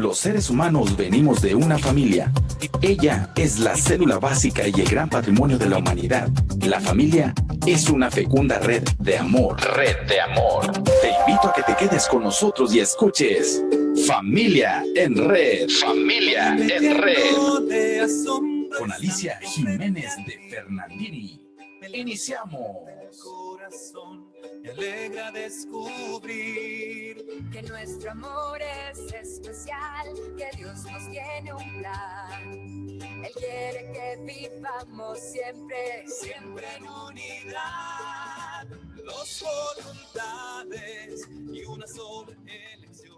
Los seres humanos venimos de una familia. Ella es la célula básica y el gran patrimonio de la humanidad. La familia es una fecunda red de amor. Red de amor. Te invito a que te quedes con nosotros y escuches Familia en Red. Familia en Red. Con Alicia Jiménez de Fernandini. Iniciamos. Me alegra descubrir que nuestro amor es especial, que Dios nos tiene un plan. Él quiere que vivamos siempre, siempre en unidad, dos voluntades y una sola elección.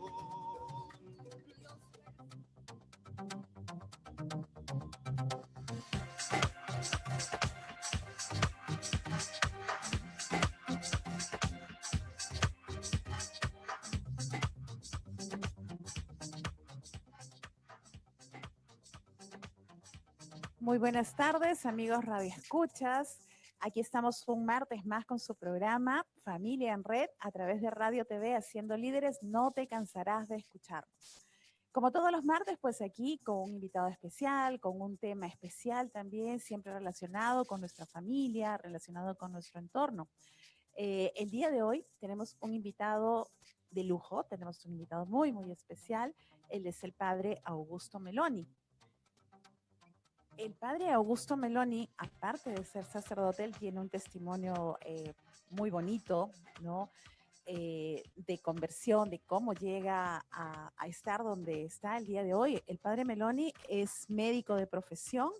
Muy buenas tardes, amigos radioescuchas. Aquí estamos un martes más con su programa Familia en Red a través de Radio TV Haciendo Líderes. No te cansarás de escucharnos. Como todos los martes, pues aquí con un invitado especial, con un tema especial también, siempre relacionado con nuestra familia, relacionado con nuestro entorno. El día de hoy tenemos un invitado de lujo, tenemos un invitado muy, muy especial. Él es el padre Augusto Meloni. El padre Augusto Meloni, aparte de ser sacerdote, él tiene un testimonio muy bonito, ¿no? De conversión, de cómo llega a estar donde está el día de hoy. El padre Meloni es médico de profesión,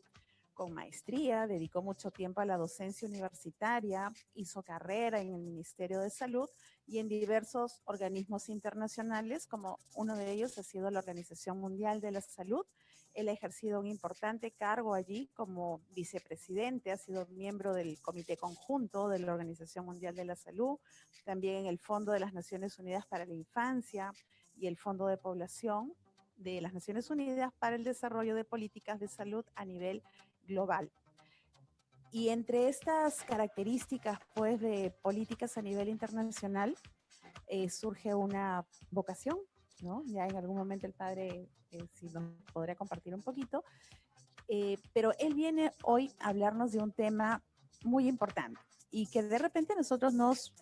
con maestría, dedicó mucho tiempo a la docencia universitaria, hizo carrera en el Ministerio de Salud y en diversos organismos internacionales, como uno de ellos ha sido la Organización Mundial de la Salud. Él ha ejercido un importante cargo allí como vicepresidente, ha sido miembro del Comité Conjunto de la Organización Mundial de la Salud, también en el Fondo de las Naciones Unidas para la Infancia y el Fondo de Población de las Naciones Unidas para el Desarrollo de Políticas de Salud a nivel global. Y entre estas características, pues, de políticas a nivel internacional, surge una vocación, ¿no? Ya en algún momento el padre, si nos podría compartir un poquito, pero él viene hoy a hablarnos de un tema muy importante y que de repente a nosotros nos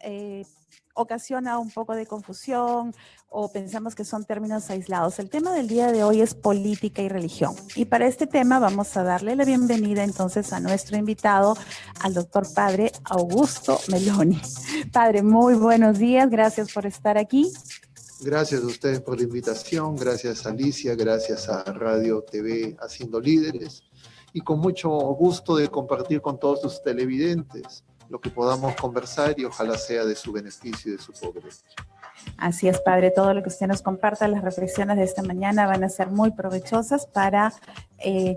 ocasiona un poco de confusión o pensamos que son términos aislados. El tema del día de hoy es política y religión. Y para este tema vamos a darle la bienvenida entonces a nuestro invitado, al doctor padre Augusto Meloni. Padre, muy buenos días, gracias por estar aquí. Gracias a ustedes por la invitación, gracias a Alicia, gracias a Radio TV Haciendo Líderes y con mucho gusto de compartir con todos sus televidentes lo que podamos conversar y ojalá sea de su beneficio y de su progreso. Así es, padre, todo lo que usted nos comparta, las reflexiones de esta mañana van a ser muy provechosas para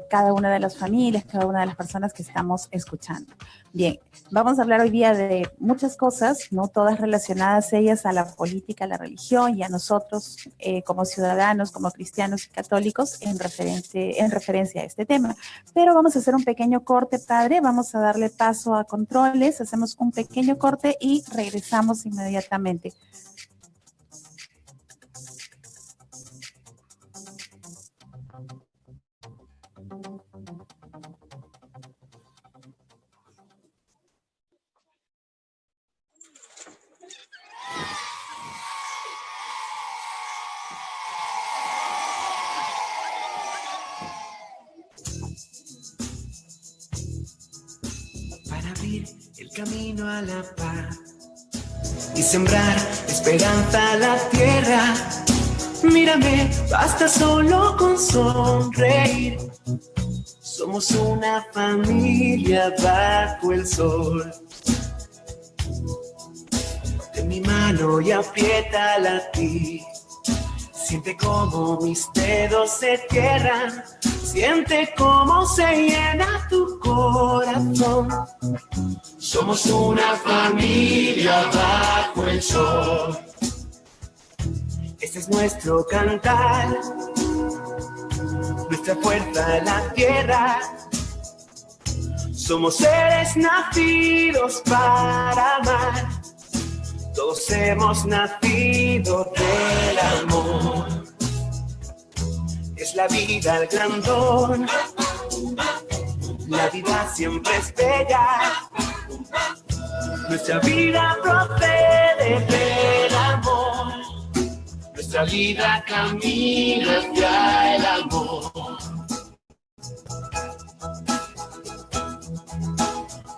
cada una de las familias, cada una de las personas que estamos escuchando. Bien, vamos a hablar hoy día de muchas cosas, ¿no? Todas relacionadas ellas a la política, a la religión y a nosotros como ciudadanos, como cristianos y católicos en referencia a este tema. Pero vamos a hacer un pequeño corte, padre, vamos a darle paso a controles, hacemos un pequeño corte y regresamos inmediatamente. El camino a la paz y sembrar esperanza a la tierra. Mírame, basta solo con sonreír. Somos una familia bajo el sol. Ten mi mano y apriétala a ti. Siente como mis dedos se cierran. Siente cómo se llena tu corazón. Somos una familia bajo el sol. Este es nuestro cantar, nuestra fuerza en la tierra. Somos seres nacidos para amar. Todos hemos nacido del amor. Es la vida el gran don. La vida siempre es bella. Nuestra vida procede del amor. Nuestra vida camina hacia el amor.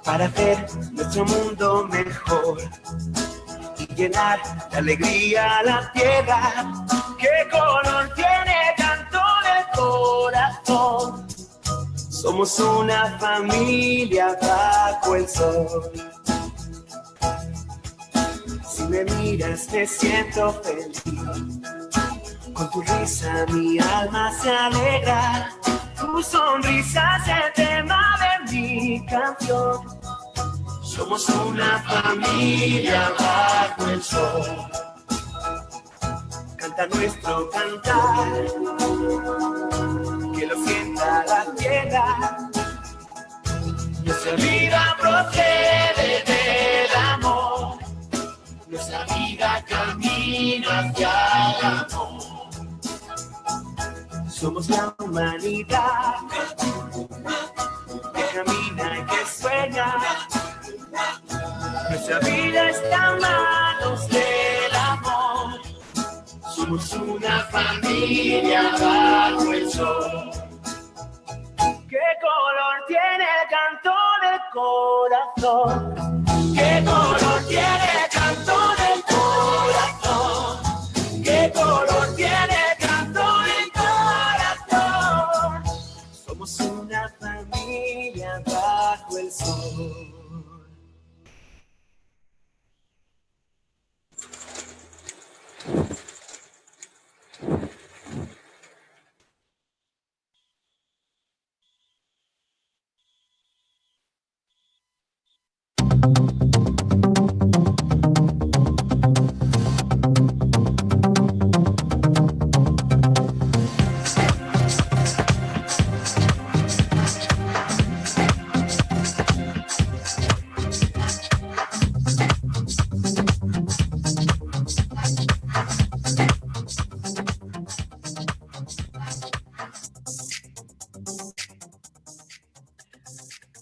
Para hacer nuestro mundo mejor y llenar de alegría la tierra. ¿Qué color tiene canto del corazón? Somos una familia bajo el sol. Si me miras me siento feliz. Con tu risa mi alma se alegra. Tu sonrisa es el tema de mi canción. Somos una familia bajo el sol. Canta nuestro cantar, que lo sienta la tierra. Nuestra vida procede del amor. Nuestra vida camina hacia el amor. Somos la humanidad que camina y que sueña. Nuestra vida está en manos del amor. Somos una familia bajo el sol. ¿Qué color tiene el canto del corazón? ¿Qué color tiene el canto del corazón? ¿Qué color tiene el canto del corazón? Somos una familia bajo el sol.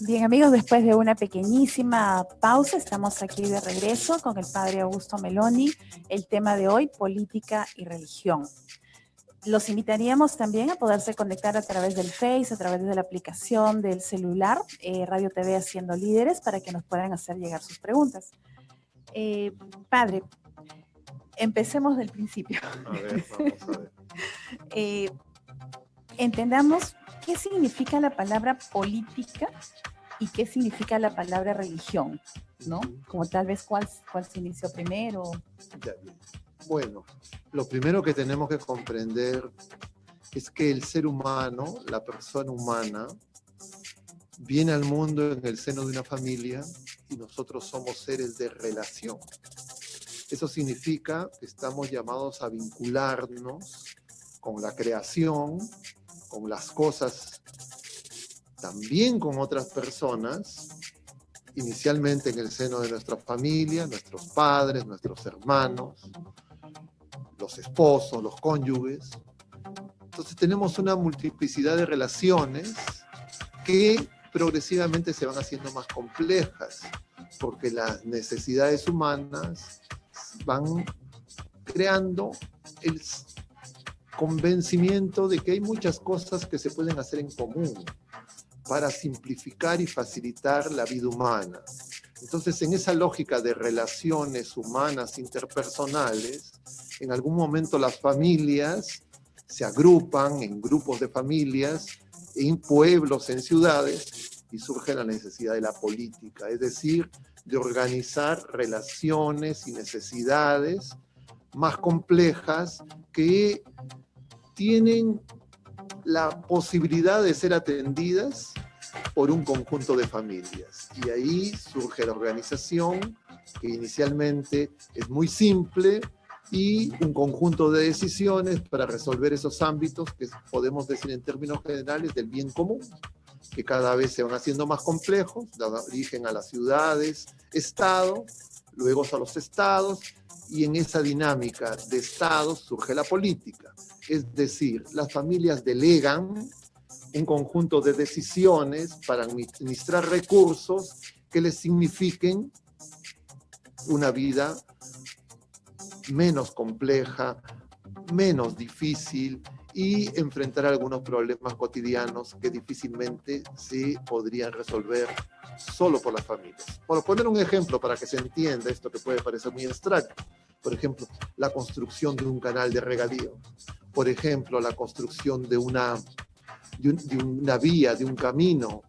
Bien, amigos, después de una pequeñísima pausa, estamos aquí de regreso con el padre Augusto Meloni. El tema de hoy, política y religión. Los invitaríamos también a poderse conectar a través del Face, a través de la aplicación del celular, Radio TV Haciendo Líderes, para que nos puedan hacer llegar sus preguntas. Padre, empecemos del principio. A ver, vamos a ver. Entendamos qué significa la palabra política y qué significa la palabra religión, ¿no? Como tal vez cuál se inició primero. Ya, bien. Bueno, lo primero que tenemos que comprender es que el ser humano, la persona humana, viene al mundo en el seno de una familia y nosotros somos seres de relación. Eso significa que estamos llamados a vincularnos con la creación, con las cosas, también con otras personas, inicialmente en el seno de nuestra familia, nuestros padres, nuestros hermanos, los esposos, los cónyuges. Entonces tenemos una multiplicidad de relaciones que progresivamente se van haciendo más complejas, porque las necesidades humanas van creando el convencimiento de que hay muchas cosas que se pueden hacer en común para simplificar y facilitar la vida humana. Entonces, en esa lógica de relaciones humanas interpersonales, en algún momento las familias se agrupan en grupos de familias, en pueblos, en ciudades, y surge la necesidad de la política, es decir, de organizar relaciones y necesidades más complejas que tienen la posibilidad de ser atendidas por un conjunto de familias. Y ahí surge la organización, que inicialmente es muy simple, y un conjunto de decisiones para resolver esos ámbitos que podemos decir en términos generales del bien común, que cada vez se van haciendo más complejos, dan origen a las ciudades, estado, luego a los estados, y en esa dinámica de estados surge la política. Es decir, las familias delegan un conjunto de decisiones para administrar recursos que les signifiquen una vida menos compleja, menos difícil y enfrentar algunos problemas cotidianos que difícilmente se podrían resolver solo por las familias. Por poner un ejemplo para que se entienda esto que puede parecer muy abstracto, por ejemplo, la construcción de un canal de regadío, por ejemplo, la construcción de una vía, de un camino,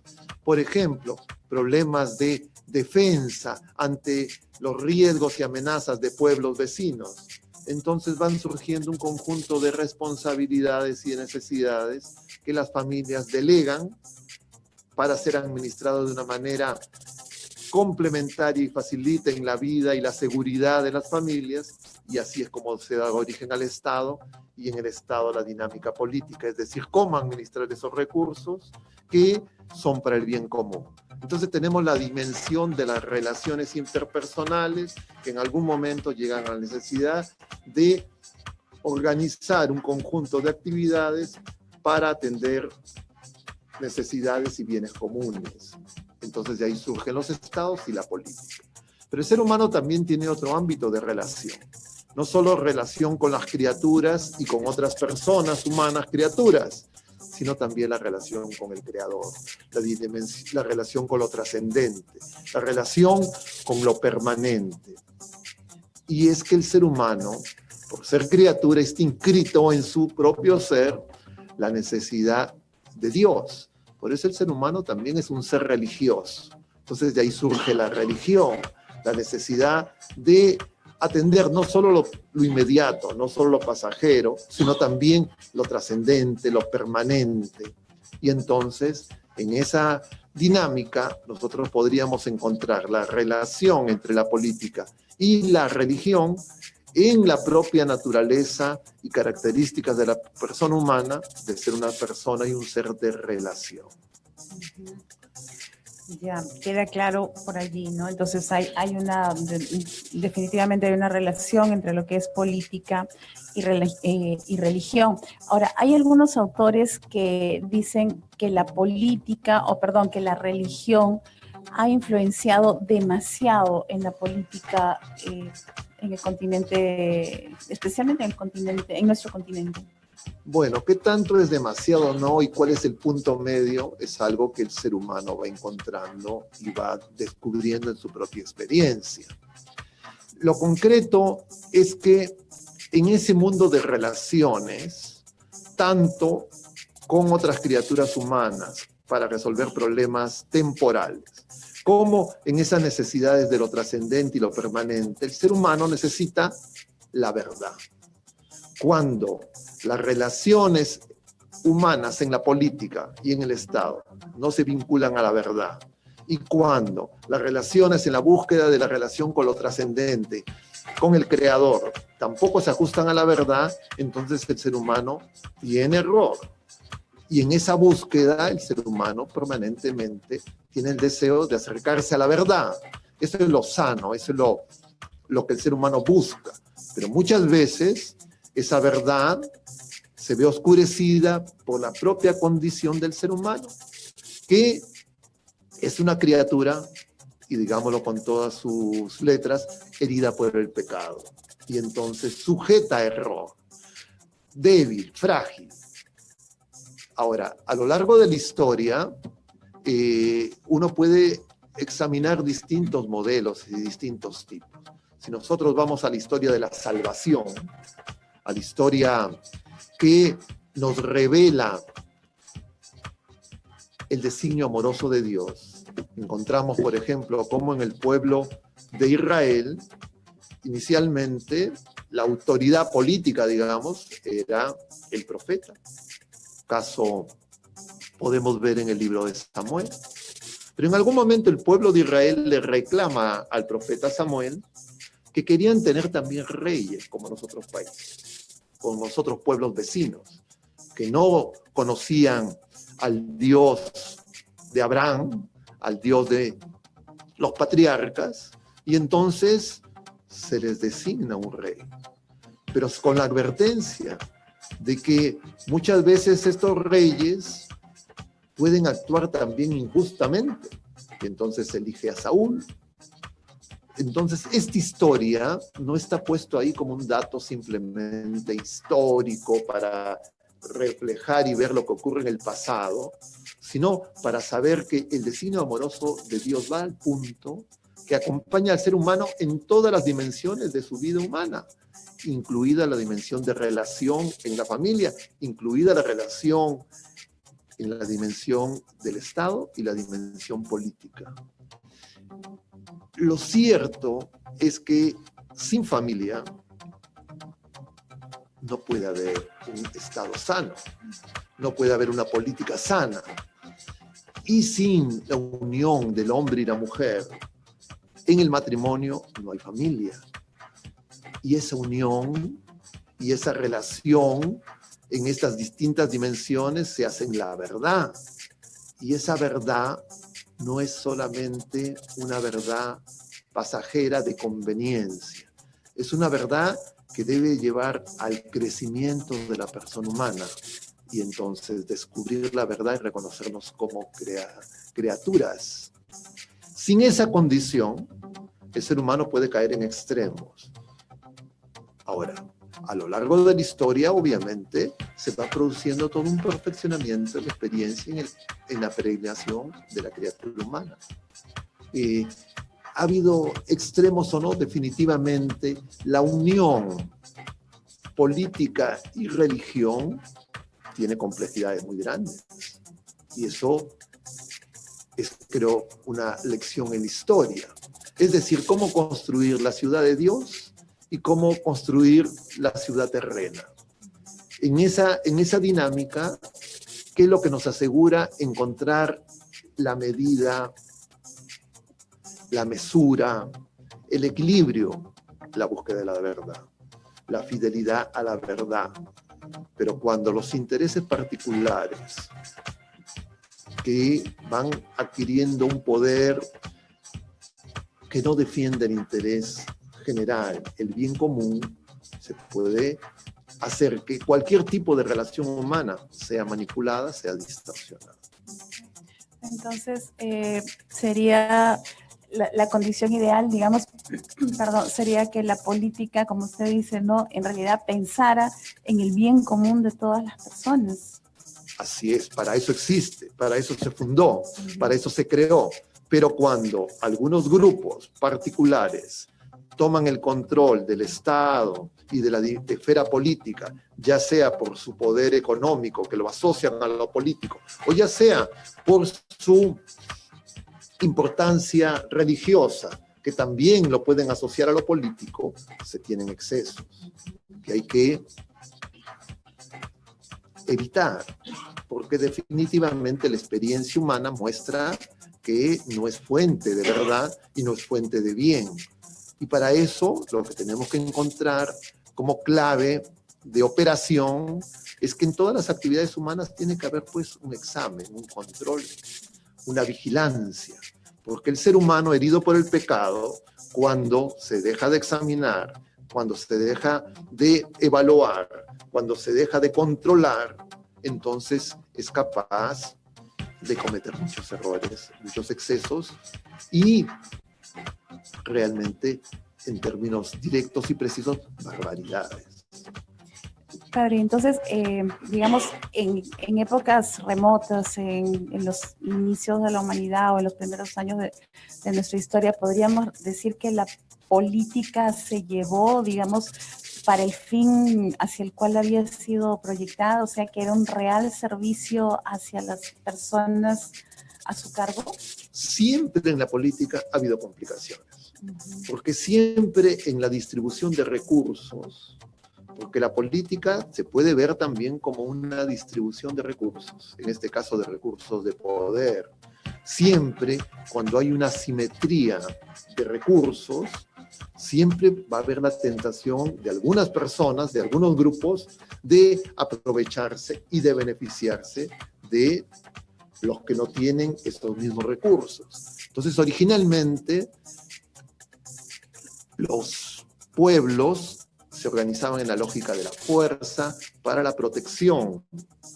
por ejemplo, problemas de defensa ante los riesgos y amenazas de pueblos vecinos. Entonces van surgiendo un conjunto de responsabilidades y de necesidades que las familias delegan para ser administradas de una manera complementaria y faciliten la vida y la seguridad de las familias, y así es como se da origen al Estado, y en el Estado la dinámica política, es decir, cómo administrar esos recursos que son para el bien común. Entonces tenemos la dimensión de las relaciones interpersonales que en algún momento llegan a la necesidad de organizar un conjunto de actividades para atender necesidades y bienes comunes. Entonces de ahí surgen los estados y la política. Pero el ser humano también tiene otro ámbito de relación. No solo relación con las criaturas y con otras personas humanas criaturas, sino también la relación con el Creador, la relación con lo trascendente, la relación con lo permanente. Y es que el ser humano, por ser criatura, está inscrito en su propio ser la necesidad de Dios. Por eso el ser humano también es un ser religioso. Entonces de ahí surge la religión, la necesidad de atender no solo lo inmediato, no solo lo pasajero, sino también lo trascendente, lo permanente. Y entonces, en esa dinámica, nosotros podríamos encontrar la relación entre la política y la religión en la propia naturaleza y características de la persona humana, de ser una persona y un ser de relación. Ya, queda claro por allí, ¿no? Entonces definitivamente hay una relación entre lo que es política y religión. Ahora, hay algunos autores que dicen que la religión ha influenciado demasiado en la política en el continente, especialmente en nuestro continente. Bueno, ¿qué tanto es demasiado no y cuál es el punto medio? Es algo que el ser humano va encontrando y va descubriendo en su propia experiencia. Lo concreto es que en ese mundo de relaciones, tanto con otras criaturas humanas para resolver problemas temporales, como en esas necesidades de lo trascendente y lo permanente, el ser humano necesita la verdad. Cuando las relaciones humanas en la política y en el Estado no se vinculan a la verdad, y cuando las relaciones en la búsqueda de la relación con lo trascendente, con el Creador, tampoco se ajustan a la verdad, entonces el ser humano tiene error. Y en esa búsqueda el ser humano permanentemente tiene el deseo de acercarse a la verdad. Eso es lo sano, eso es lo que el ser humano busca. Pero muchas veces esa verdad se ve oscurecida por la propia condición del ser humano, que es una criatura, y digámoslo con todas sus letras, herida por el pecado. Y entonces sujeta a error, débil, frágil. Ahora, a lo largo de la historia, uno puede examinar distintos modelos y distintos tipos. Si nosotros vamos a la historia de la salvación, a la historia que nos revela el designio amoroso de Dios, encontramos, por ejemplo, cómo en el pueblo de Israel, inicialmente, la autoridad política, digamos, era el profeta. Caso podemos ver en el libro de Samuel. Pero en algún momento el pueblo de Israel le reclama al profeta Samuel que querían tener también reyes como los otros países, como los otros pueblos vecinos, que no conocían al Dios de Abraham, al Dios de los patriarcas, y entonces se les designa un rey, pero con la advertencia de que muchas veces estos reyes pueden actuar también injustamente, y entonces se elige a Saúl. Entonces, esta historia no está puesto ahí como un dato simplemente histórico para reflejar y ver lo que ocurre en el pasado, sino para saber que el designio amoroso de Dios va al punto que acompaña al ser humano en todas las dimensiones de su vida humana, incluida la dimensión de relación en la familia, incluida la relación en la dimensión del Estado y la dimensión política. Lo cierto es que sin familia no puede haber un Estado sano, no puede haber una política sana. Y sin la unión del hombre y la mujer en el matrimonio no hay familia. Y esa unión y esa relación en estas distintas dimensiones se hacen la verdad. Y esa verdad no es solamente una verdad pasajera de conveniencia. Es una verdad que debe llevar al crecimiento de la persona humana y entonces descubrir la verdad y reconocernos como criaturas. Sin esa condición, el ser humano puede caer en extremos. Ahora, a lo largo de la historia, obviamente, se va produciendo todo un perfeccionamiento de la experiencia en la peregrinación de la criatura humana. ¿Ha habido extremos o no? Definitivamente, la unión política y religión tiene complejidades muy grandes. Y eso es, creo, una lección en la historia. Es decir, cómo construir la ciudad de Dios y cómo construir la ciudad terrena. En esa dinámica, ¿qué es lo que nos asegura encontrar la medida, la mesura, el equilibrio? La búsqueda de la verdad, la fidelidad a la verdad. Pero cuando los intereses particulares que van adquiriendo un poder que no defiende el interés general, el bien común, se puede hacer que cualquier tipo de relación humana sea manipulada, sea distorsionada. Entonces, sería la condición ideal, digamos, perdón, sería que la política, como usted dice, no, en realidad pensara en el bien común de todas las personas. Así es, para eso existe, para eso se fundó, para eso se creó. Pero cuando algunos grupos particulares toman el control del Estado y de la esfera política, ya sea por su poder económico, que lo asocian a lo político, o ya sea por su importancia religiosa, que también lo pueden asociar a lo político, se tienen excesos que hay que evitar, porque definitivamente la experiencia humana muestra que no es fuente de verdad y no es fuente de bien. Y para eso lo que tenemos que encontrar como clave de operación es que en todas las actividades humanas tiene que haber pues un examen, un control, una vigilancia, porque el ser humano herido por el pecado, cuando se deja de examinar, cuando se deja de evaluar, cuando se deja de controlar, entonces es capaz de cometer muchos errores, muchos excesos y realmente, en términos directos y precisos, barbaridades. Padre, entonces, digamos, en épocas remotas, en los inicios de la humanidad o en los primeros años de nuestra historia, podríamos decir que la política se llevó, digamos, para el fin hacia el cual había sido proyectada, o sea, que era un real servicio hacia las personas a su cargo. Siempre en la política ha habido complicaciones, porque siempre en la distribución de recursos, porque la política se puede ver también como una distribución de recursos, en este caso de recursos de poder. Siempre cuando hay una simetría de recursos, siempre va a haber la tentación de algunas personas, de algunos grupos, de aprovecharse y de beneficiarse de los que no tienen estos mismos recursos. Entonces, originalmente, los pueblos se organizaban en la lógica de la fuerza para la protección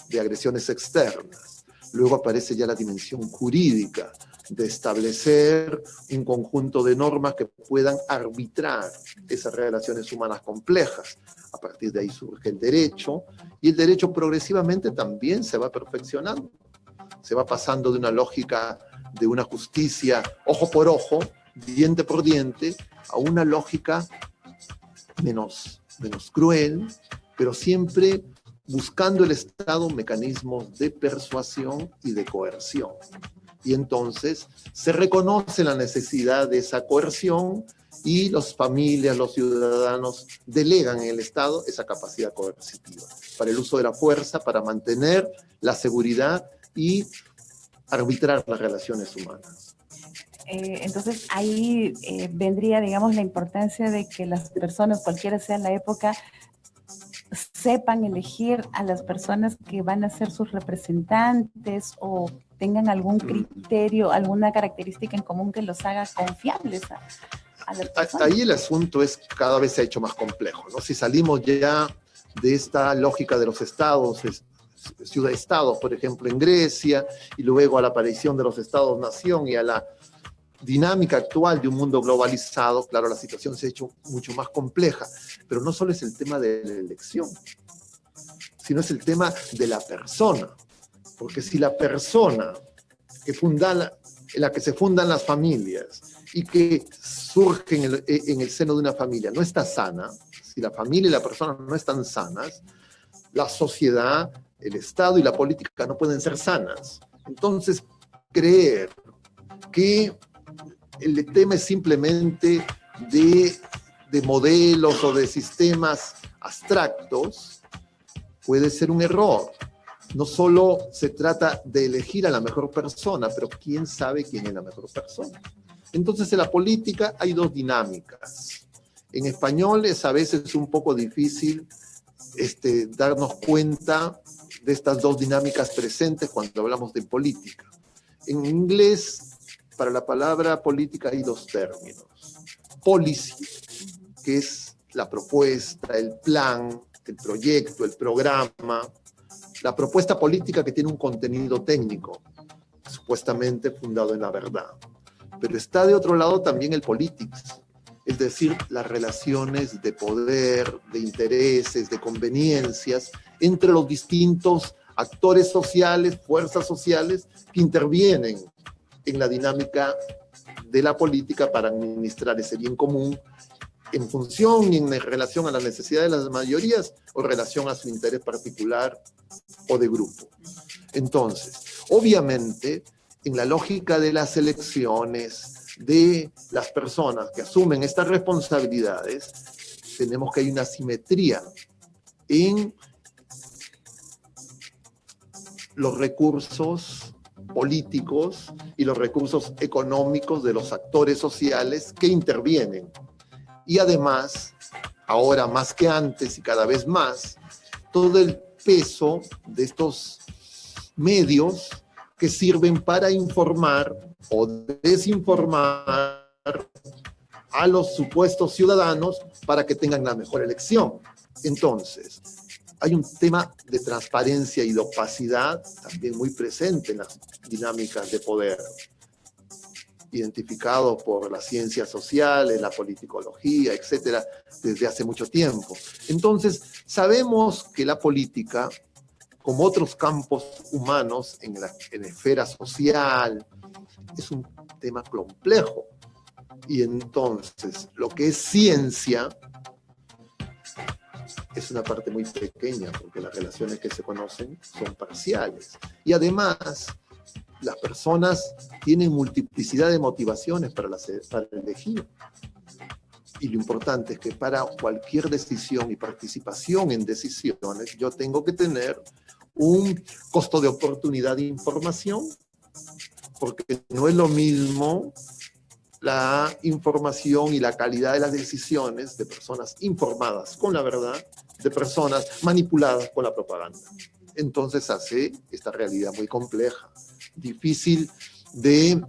de agresiones externas. Luego aparece ya la dimensión jurídica de establecer un conjunto de normas que puedan arbitrar esas relaciones humanas complejas. A partir de ahí surge el derecho, y el derecho progresivamente también se va perfeccionando. Se va pasando de una lógica de una justicia ojo por ojo, diente por diente, a una lógica menos cruel, pero siempre buscando el Estado mecanismos de persuasión y de coerción. Y entonces se reconoce la necesidad de esa coerción y las familias, los ciudadanos delegan en el Estado esa capacidad coercitiva para el uso de la fuerza, para mantener la seguridad y arbitrar las relaciones humanas. Entonces ahí vendría, digamos, la importancia de que las personas, cualquiera sea la época, sepan elegir a las personas que van a ser sus representantes o tengan algún criterio, alguna característica en común que los haga confiables a las personas. Ahí el asunto es cada vez se ha hecho más complejo, ¿no? Si salimos ya de esta lógica de los estados, ciudad-estados, por ejemplo, en Grecia, y luego a la aparición de los estados-nación y a la dinámica actual de un mundo globalizado, claro, la situación se ha hecho mucho más compleja, pero no solo es el tema de la elección, sino es el tema de la persona, porque si la persona en la que se fundan las familias y que surge en el seno de una familia no está sana, si la familia y la persona no están sanas, la sociedad, el Estado y la política no pueden ser sanas. Entonces, creer que el tema es simplemente de modelos o de sistemas abstractos puede ser un error. No solo se trata de elegir a la mejor persona, pero ¿quién sabe quién es la mejor persona? Entonces, en la política hay dos dinámicas. En español es a veces un poco difícil darnos cuenta de estas dos dinámicas presentes cuando hablamos de política. En inglés, para la palabra política hay dos términos. Policy, que es la propuesta, el plan, el proyecto, el programa, la propuesta política que tiene un contenido técnico, supuestamente fundado en la verdad. Pero está de otro lado también el politics, es decir, las relaciones de poder, de intereses, de conveniencias entre los distintos actores sociales, fuerzas sociales que intervienen en la dinámica de la política para administrar ese bien común en función y en relación a las necesidades de las mayorías o en relación a su interés particular o de grupo. Entonces, obviamente, en la lógica de las elecciones, de las personas que asumen estas responsabilidades, tenemos que hay una asimetría en los recursos políticos y los recursos económicos de los actores sociales que intervienen. Y además, ahora más que antes y cada vez más, todo el peso de estos medios que sirven para informar o desinformar a los supuestos ciudadanos para que tengan la mejor elección. Entonces, hay un tema de transparencia y de opacidad también muy presente en las dinámicas de poder, identificado por las ciencias sociales, la politicología, etcétera, desde hace mucho tiempo. Entonces, sabemos que la política, como otros campos humanos en la esfera social, es un tema complejo. Y entonces, lo que es ciencia es una parte muy pequeña, porque las relaciones que se conocen son parciales. Y además, las personas tienen multiplicidad de motivaciones para elegir. Y lo importante es que para cualquier decisión y participación en decisiones, yo tengo que tener un costo de oportunidad de información, porque no es lo mismo la información y la calidad de las decisiones de personas informadas con la verdad, de personas manipuladas con la propaganda. Entonces hace esta realidad muy compleja, difícil de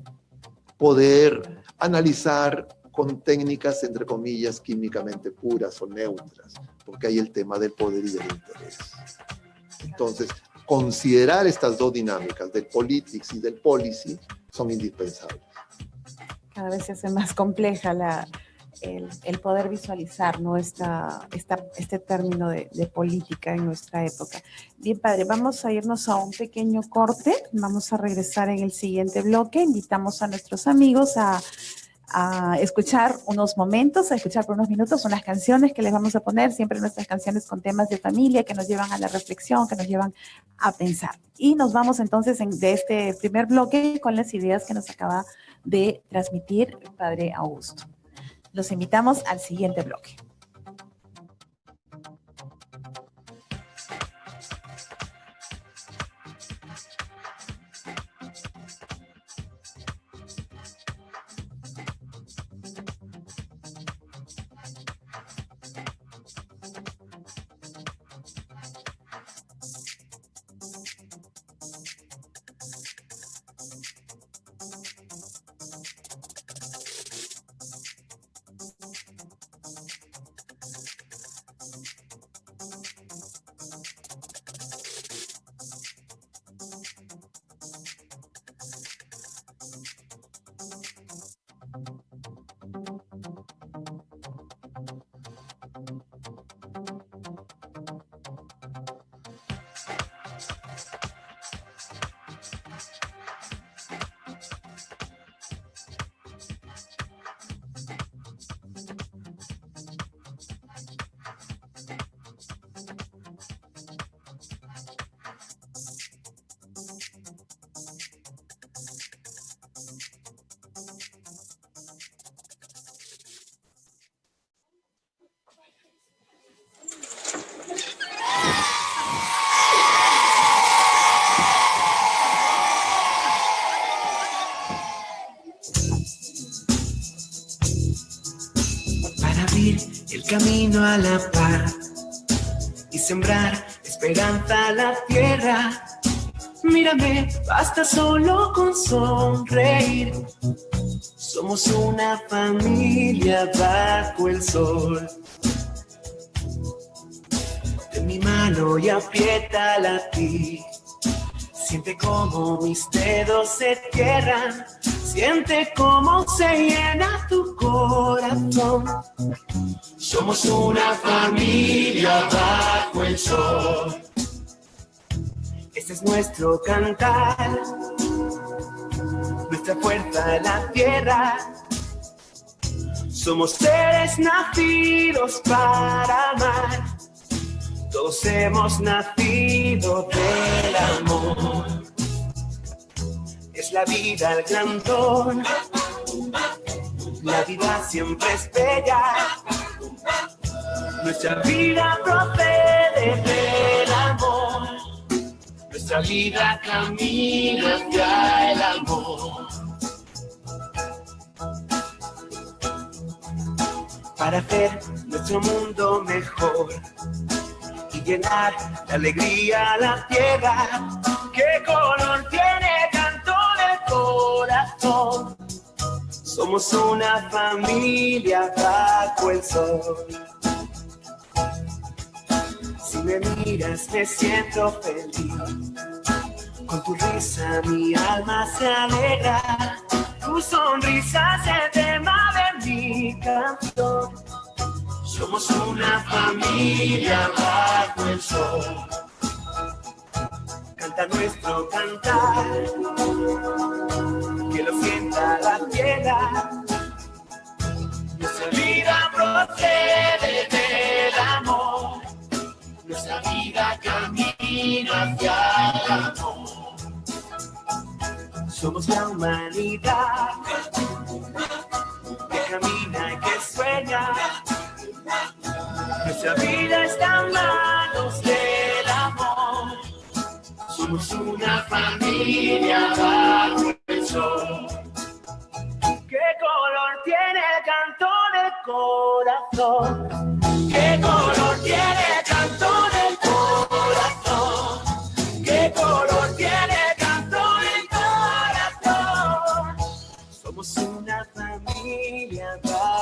poder analizar con técnicas, entre comillas, químicamente puras o neutras, porque hay el tema del poder y del interés. Entonces, considerar estas dos dinámicas, del politics y del policy, son indispensables. Cada vez se hace más compleja el poder visualizar, ¿no? Este término de política en nuestra época. Bien, padre, vamos a irnos a un pequeño corte, vamos a regresar en el siguiente bloque, invitamos a nuestros amigos a escuchar unos momentos, a escuchar por unos minutos unas canciones que les vamos a poner, siempre nuestras canciones con temas de familia que nos llevan a la reflexión, que nos llevan a pensar. Y nos vamos entonces de este primer bloque con las ideas que nos acaba de transmitir el padre Augusto. Los invitamos al siguiente bloque. Camino a la paz y sembrar esperanza a la tierra. Mírame, basta solo con sonreír. Somos una familia bajo el sol. Ten mi mano y apriétala a ti. Siente como mis dedos se cierran. Siente cómo se llena tu corazón. Somos una familia bajo el sol. Este es nuestro cantar, nuestra fuerza en la tierra. Somos seres nacidos para amar. Todos hemos nacido del amor. Es la vida el gran don. La vida siempre es bella. Nuestra vida procede del amor. Nuestra vida camina hacia el amor. Para hacer nuestro mundo mejor y llenar de alegría la tierra. ¿Qué color tiene canto del corazón? Somos una familia bajo el sol. Si me miras me siento feliz. Con tu risa mi alma se alegra. Tu sonrisa es el tema de mi canción. Somos una familia bajo el sol. Canta nuestro cantar, que lo sienta la tierra. Nuestra vida procede del amor. Nuestra vida camina hacia el amor. Somos la humanidad que camina y que sueña. Nuestra vida está en manos del amor. Somos una familia bajo el sol. ¿Qué color tiene el canto del corazón? ¿Qué color tiene el canto del corazón? ¿Qué color tiene el canto del corazón? Somos una familia bajo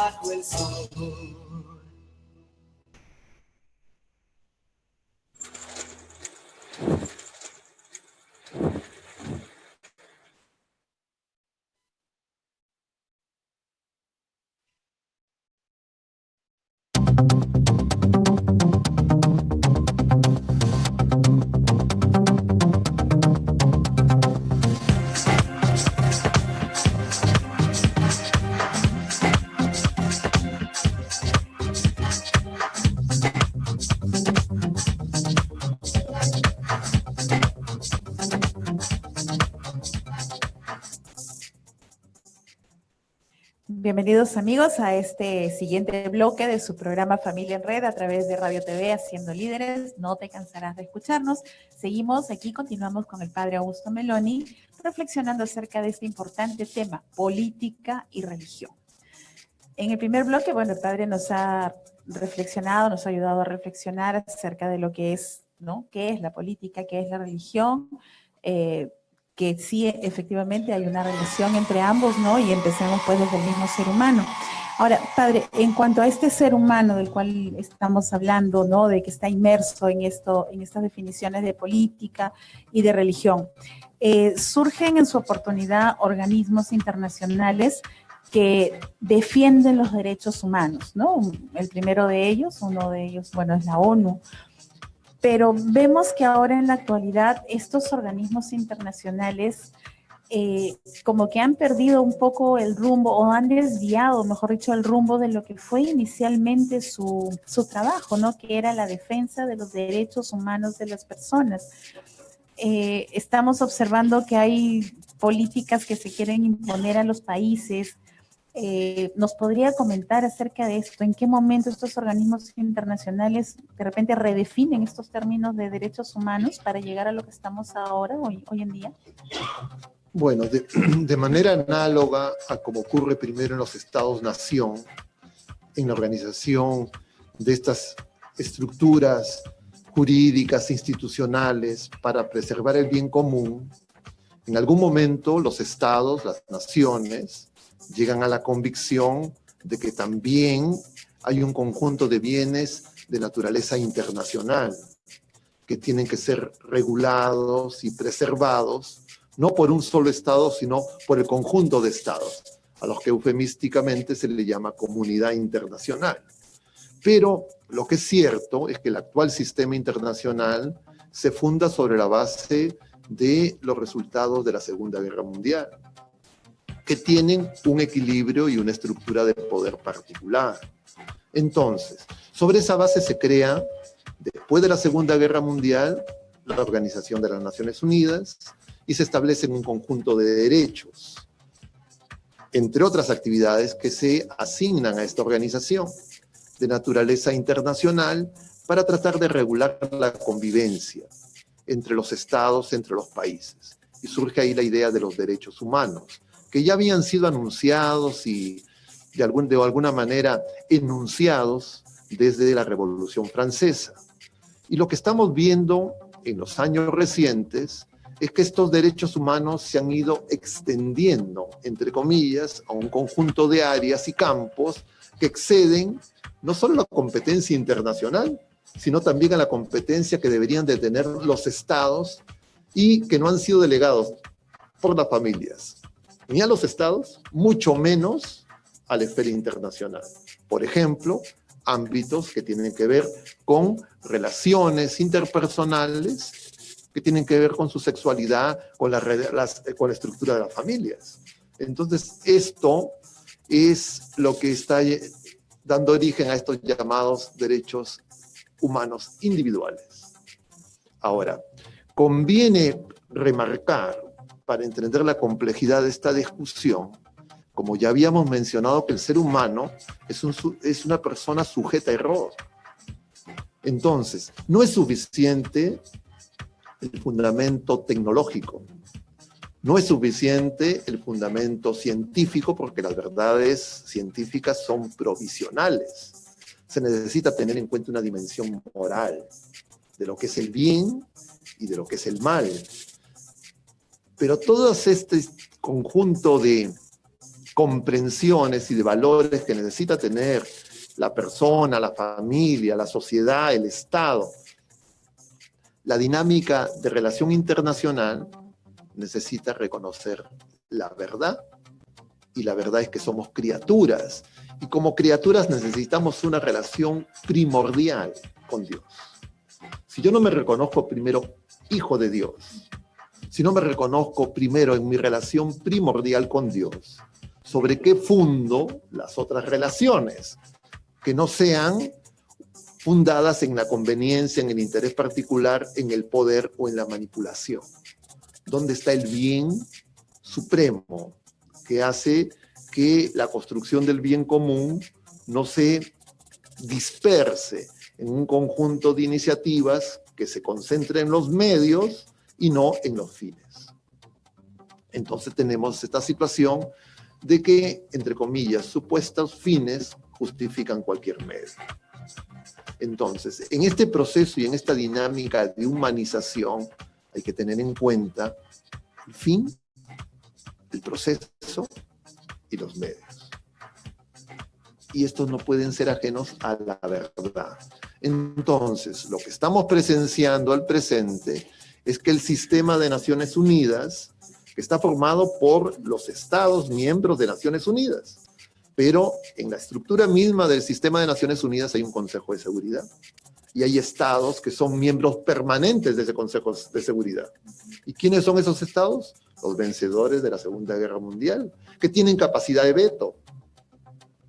Bienvenidos amigos a este siguiente bloque de su programa Familia en Red a través de Radio TV Haciendo Líderes. No te cansarás de escucharnos. Seguimos aquí, continuamos con el padre Augusto Meloni, reflexionando acerca de este importante tema, política y religión. En el primer bloque, bueno, el padre nos ha reflexionado, nos ha ayudado a reflexionar acerca de lo que es, ¿no? ¿Qué es la política? ¿Qué es la religión? Que sí, efectivamente hay una relación entre ambos, ¿no? Y empecemos pues desde el mismo ser humano. Ahora, padre, en cuanto a este ser humano del cual estamos hablando, ¿no? De que está inmerso en esto, en estas definiciones de política y de religión, surgen en su oportunidad organismos internacionales que defienden los derechos humanos, ¿no? El primero de ellos, uno de ellos, bueno, es la ONU. Pero vemos que ahora en la actualidad estos organismos internacionales como que han perdido un poco el rumbo o han desviado, mejor dicho, el rumbo de lo que fue inicialmente su trabajo, ¿no? Que era la defensa de los derechos humanos de las personas. Estamos observando que hay políticas que se quieren imponer a los países. ¿Nos podría comentar acerca de esto? ¿En qué momento estos organismos internacionales de repente redefinen estos términos de derechos humanos para llegar a lo que estamos ahora, hoy en día? Bueno, de manera análoga a como ocurre primero en los Estados-nación, en la organización de estas estructuras jurídicas, institucionales, para preservar el bien común, en algún momento los estados, las naciones, llegan a la convicción de que también hay un conjunto de bienes de naturaleza internacional que tienen que ser regulados y preservados, no por un solo estado, sino por el conjunto de estados, a los que eufemísticamente se le llama comunidad internacional. Pero lo que es cierto es que el actual sistema internacional se funda sobre la base de los resultados de la Segunda Guerra Mundial, que tienen un equilibrio y una estructura de poder particular. Entonces, sobre esa base se crea, después de la Segunda Guerra Mundial, la Organización de las Naciones Unidas y se establecen un conjunto de derechos, entre otras actividades que se asignan a esta organización de naturaleza internacional para tratar de regular la convivencia entre los estados, entre los países. Y surge ahí la idea de los derechos humanos, que ya habían sido anunciados y de alguna manera enunciados desde la Revolución Francesa. Y lo que estamos viendo en los años recientes es que estos derechos humanos se han ido extendiendo, entre comillas, a un conjunto de áreas y campos que exceden no solo la competencia internacional, sino también a la competencia que deberían de tener los estados y que no han sido delegados por las familias, ni a los estados, mucho menos a la esfera internacional. Por ejemplo, ámbitos que tienen que ver con relaciones interpersonales, que tienen que ver con su sexualidad, con la estructura de las familias. Entonces, esto es lo que está dando origen a estos llamados derechos humanos individuales. Ahora, conviene remarcar, para entender la complejidad de esta discusión, como ya habíamos mencionado, que el ser humano es una persona sujeta a error. Entonces, no es suficiente el fundamento tecnológico, no es suficiente el fundamento científico, porque las verdades científicas son provisionales. Se necesita tener en cuenta una dimensión moral de lo que es el bien y de lo que es el mal. Pero todo este conjunto de comprensiones y de valores que necesita tener la persona, la familia, la sociedad, el Estado, la dinámica de relación internacional necesita reconocer la verdad Y la verdad es que somos criaturas. Y como criaturas necesitamos una relación primordial con Dios. Si yo no me reconozco primero hijo de Dios, si no me reconozco primero en mi relación primordial con Dios, ¿sobre qué fundo las otras relaciones? Que no sean fundadas en la conveniencia, en el interés particular, en el poder o en la manipulación. ¿Dónde está el bien supremo que hace que la construcción del bien común no se disperse en un conjunto de iniciativas que se concentren en los medios y no en los fines? Entonces tenemos esta situación de que, entre comillas, supuestos fines justifican cualquier medio. Entonces, en este proceso y en esta dinámica de humanización hay que tener en cuenta el fin, el proceso y los medios. Y estos no pueden ser ajenos a la verdad. Entonces, lo que estamos presenciando al presente es que el sistema de Naciones Unidas, que está formado por los estados miembros de Naciones Unidas, pero en la estructura misma del sistema de Naciones Unidas hay un Consejo de Seguridad y hay estados que son miembros permanentes de ese Consejo de Seguridad. ¿Y quiénes son esos estados? Los vencedores de la Segunda Guerra Mundial, que tienen capacidad de veto.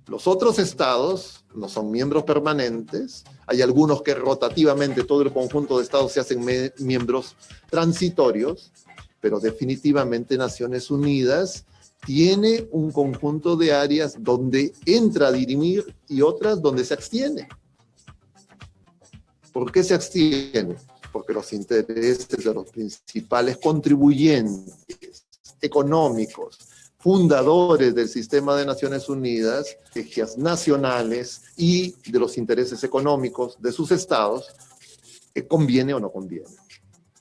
Los otros estados no son miembros permanentes, hay algunos que rotativamente todo el conjunto de estados se hacen miembros transitorios, pero definitivamente Naciones Unidas tiene un conjunto de áreas donde entra a dirimir y otras donde se abstiene. ¿Por qué se abstiene? Porque los intereses de los principales contribuyentes económicos, fundadores del sistema de Naciones Unidas, estrategias nacionales y de los intereses económicos de sus estados, conviene o no conviene.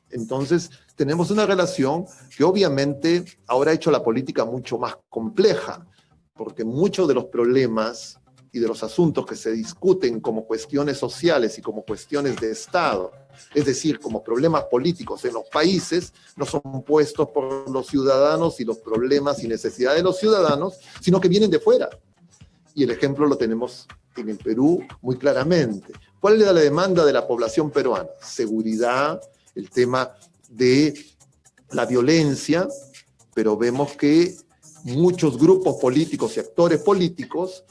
Entonces, tenemos una relación que obviamente ahora ha hecho la política mucho más compleja, porque muchos de los problemas y de los asuntos que se discuten como cuestiones sociales y como cuestiones de Estado, es decir, como problemas políticos en los países, no son puestos por los ciudadanos y los problemas y necesidades de los ciudadanos, sino que vienen de fuera. Y el ejemplo lo tenemos en el Perú muy claramente. ¿Cuál era la demanda de la población peruana? Seguridad, el tema de la violencia, pero vemos que muchos grupos políticos y actores políticos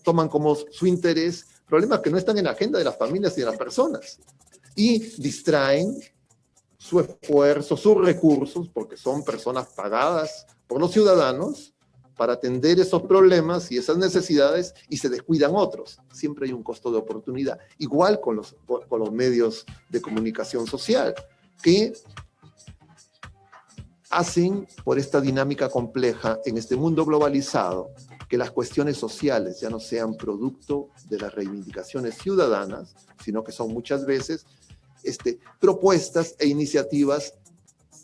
toman como su interés problemas que no están en la agenda de las familias y de las personas y distraen su esfuerzo, sus recursos, porque son personas pagadas por los ciudadanos para atender esos problemas y esas necesidades y se descuidan otros. Siempre hay un costo de oportunidad. Igual con los medios de comunicación social, que hacen por esta dinámica compleja en este mundo globalizado que las cuestiones sociales ya no sean producto de las reivindicaciones ciudadanas, sino que son muchas veces propuestas e iniciativas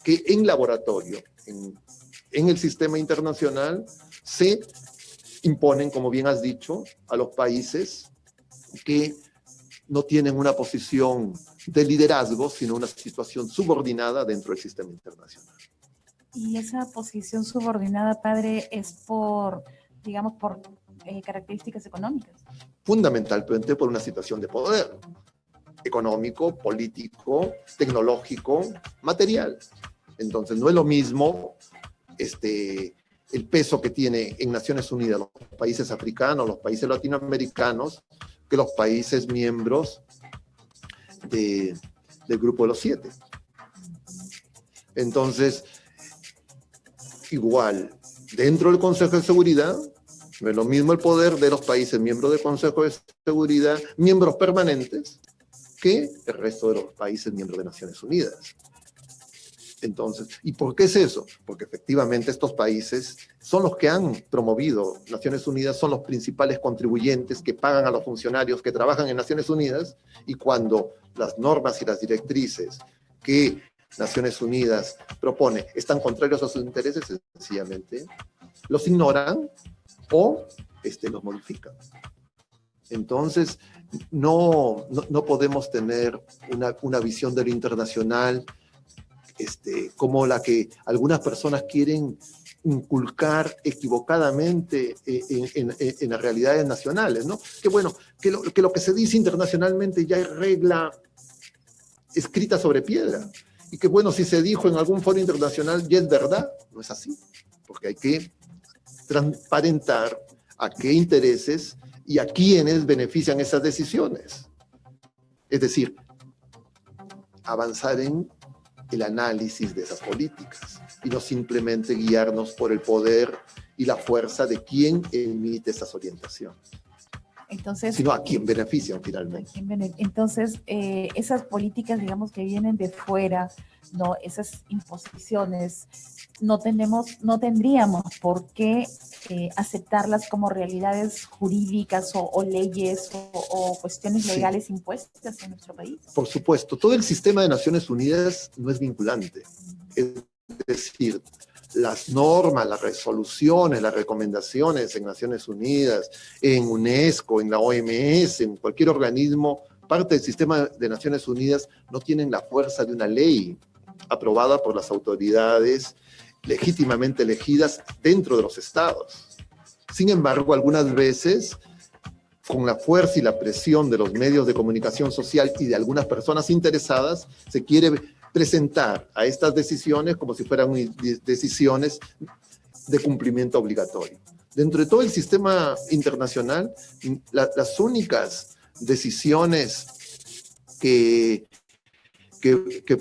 que en laboratorio, en el sistema internacional, se imponen, como bien has dicho, a los países que no tienen una posición de liderazgo, sino una situación subordinada dentro del sistema internacional. Y esa posición subordinada, padre, es por características económicas. Fundamentalmente por una situación de poder económico, político, tecnológico, material. Entonces no es lo mismo el peso que tiene en Naciones Unidas los países africanos, los países latinoamericanos, que los países miembros del Grupo de los 7. Entonces, igual, dentro del Consejo de Seguridad, no es lo mismo el poder de los países miembros del Consejo de Seguridad, miembros permanentes, que el resto de los países miembros de Naciones Unidas. Entonces, ¿y por qué es eso? Porque efectivamente estos países son los que han promovido Naciones Unidas, son los principales contribuyentes que pagan a los funcionarios que trabajan en Naciones Unidas, y cuando las normas y las directrices que Naciones Unidas propone están contrarios a sus intereses, sencillamente los ignoran o los modifican. Entonces, no podemos tener una visión de lo internacional como la que algunas personas quieren inculcar equivocadamente en las realidades nacionales, ¿no? Que bueno, que lo que se dice internacionalmente ya es regla escrita sobre piedra, y que bueno, si se dijo en algún foro internacional ya es verdad. No es así, porque hay que transparentar a qué intereses y a quiénes benefician esas decisiones. Es decir, avanzar en el análisis de esas políticas y no simplemente guiarnos por el poder y la fuerza de quien emite esas orientaciones. Entonces, sino a quién benefician finalmente. Entonces, esas políticas, digamos, que vienen de fuera, ¿no? Esas imposiciones, no tendríamos por qué aceptarlas como realidades jurídicas o leyes o cuestiones legales impuestas en nuestro país. Por supuesto, todo el sistema de Naciones Unidas no es vinculante. Es decir, las normas, las resoluciones, las recomendaciones en Naciones Unidas, en UNESCO, en la OMS, en cualquier organismo, parte del sistema de Naciones Unidas, no tienen la fuerza de una ley aprobada por las autoridades legítimamente elegidas dentro de los estados. Sin embargo, algunas veces, con la fuerza y la presión de los medios de comunicación social y de algunas personas interesadas, se quiere presentar a estas decisiones como si fueran decisiones de cumplimiento obligatorio. Dentro de todo el sistema internacional, las únicas decisiones que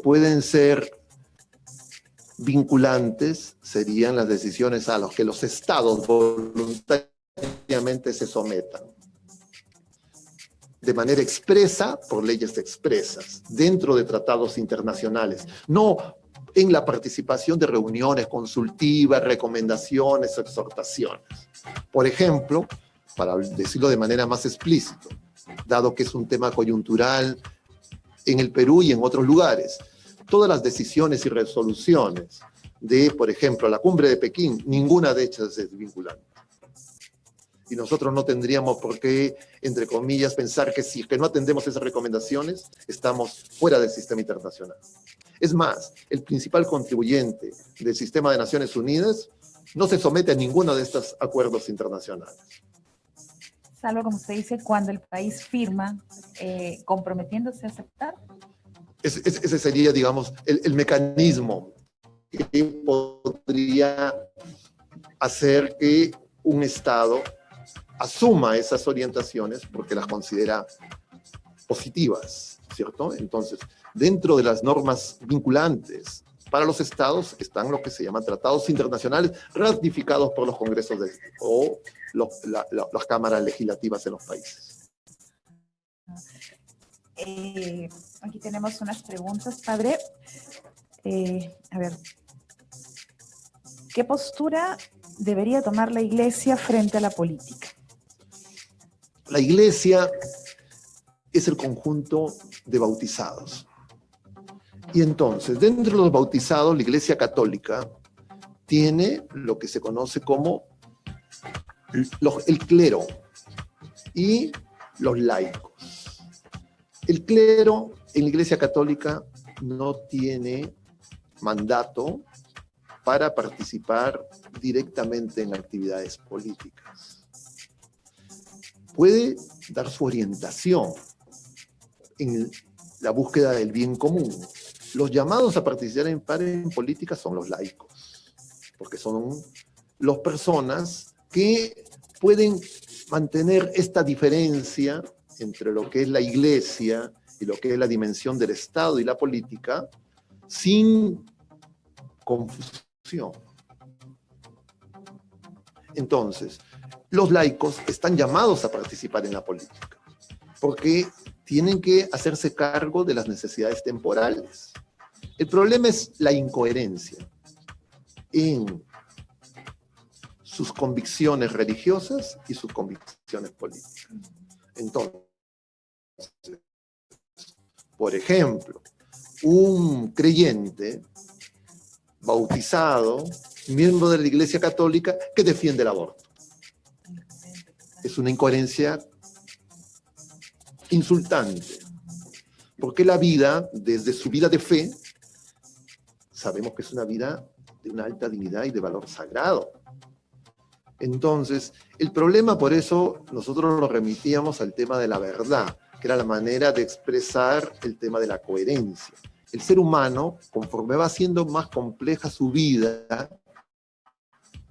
pueden ser vinculantes serían las decisiones a las que los estados voluntariamente se sometan, de manera expresa, por leyes expresas, dentro de tratados internacionales, no en la participación de reuniones consultivas, recomendaciones o exhortaciones. Por ejemplo, para decirlo de manera más explícita, dado que es un tema coyuntural en el Perú y en otros lugares, todas las decisiones y resoluciones de, por ejemplo, la cumbre de Pekín, ninguna de ellas es vinculante. Y nosotros no tendríamos por qué, entre comillas, pensar que si no atendemos esas recomendaciones, estamos fuera del sistema internacional. Es más, el principal contribuyente del sistema de Naciones Unidas no se somete a ninguno de estos acuerdos internacionales. Salvo, como usted dice, cuando el país firma, comprometiéndose a aceptar. Ese sería, digamos, el mecanismo que podría hacer que un Estado asuma esas orientaciones porque las considera positivas, ¿cierto? Entonces, dentro de las normas vinculantes para los estados están lo que se llaman tratados internacionales ratificados por los congresos o las cámaras legislativas en los países. Aquí tenemos unas preguntas, padre. A ver, ¿qué postura debería tomar la Iglesia frente a la política? La Iglesia es el conjunto de bautizados. Y entonces, dentro de los bautizados, la Iglesia Católica tiene lo que se conoce como el clero y los laicos. El clero en la Iglesia Católica no tiene mandato para participar directamente en actividades políticas. Puede dar su orientación en la búsqueda del bien común. Los llamados a participar en política son los laicos, porque son las personas que pueden mantener esta diferencia entre lo que es la Iglesia y lo que es la dimensión del Estado y la política, sin confusión. Entonces, los laicos están llamados a participar en la política, porque tienen que hacerse cargo de las necesidades temporales. El problema es la incoherencia en sus convicciones religiosas y sus convicciones políticas. Entonces, por ejemplo, un creyente bautizado, miembro de la Iglesia Católica, que defiende el aborto. Es una incoherencia insultante, porque la vida, desde su vida de fe, sabemos que es una vida de una alta dignidad y de valor sagrado. Entonces, el problema, por eso nosotros lo remitíamos al tema de la verdad, que era la manera de expresar el tema de la coherencia. El ser humano, conforme va siendo más compleja su vida,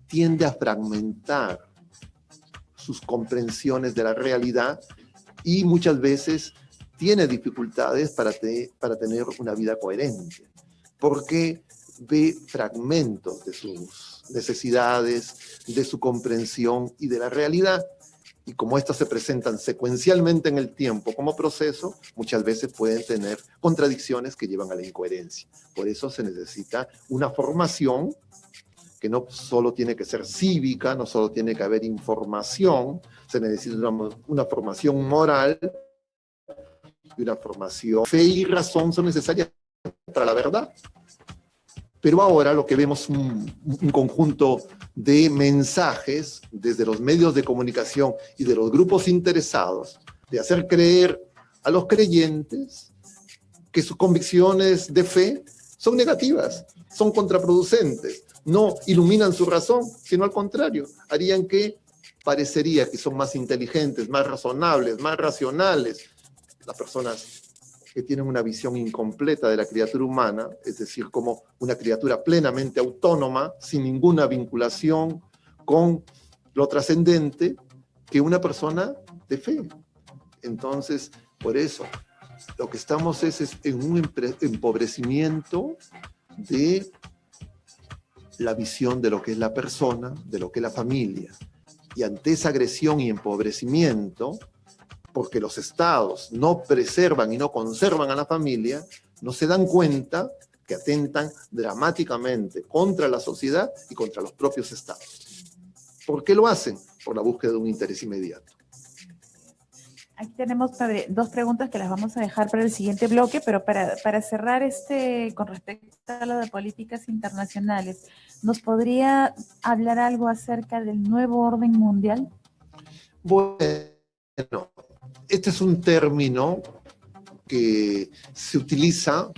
tiende a fragmentar sus comprensiones de la realidad y muchas veces tiene dificultades para tener una vida coherente, porque ve fragmentos de sus necesidades, de su comprensión y de la realidad. Y como estas se presentan secuencialmente en el tiempo como proceso, muchas veces pueden tener contradicciones que llevan a la incoherencia. Por eso se necesita una formación que no solo tiene que ser cívica, no solo tiene que haber información, se necesita una formación moral y una formación. Fe y razón son necesarias para la verdad. Pero ahora lo que vemos es un conjunto de mensajes desde los medios de comunicación y de los grupos interesados de hacer creer a los creyentes que sus convicciones de fe son negativas, son contraproducentes, no iluminan su razón, sino al contrario, harían que parecería que son más inteligentes, más razonables, más racionales. Las personas que tienen una visión incompleta de la criatura humana, es decir, como una criatura plenamente autónoma, sin ninguna vinculación con lo trascendente, que una persona de fe. Entonces, por eso, lo que estamos es en un empobrecimiento de la visión de lo que es la persona, de lo que es la familia. Y ante esa agresión y empobrecimiento, porque los estados no preservan y no conservan a la familia, no se dan cuenta que atentan dramáticamente contra la sociedad y contra los propios estados. ¿Por qué lo hacen? Por la búsqueda de un interés inmediato. Aquí tenemos dos preguntas que las vamos a dejar para el siguiente bloque, pero para cerrar con respecto a lo de políticas internacionales, ¿nos podría hablar algo acerca del nuevo orden mundial? Bueno, este es un término que se utiliza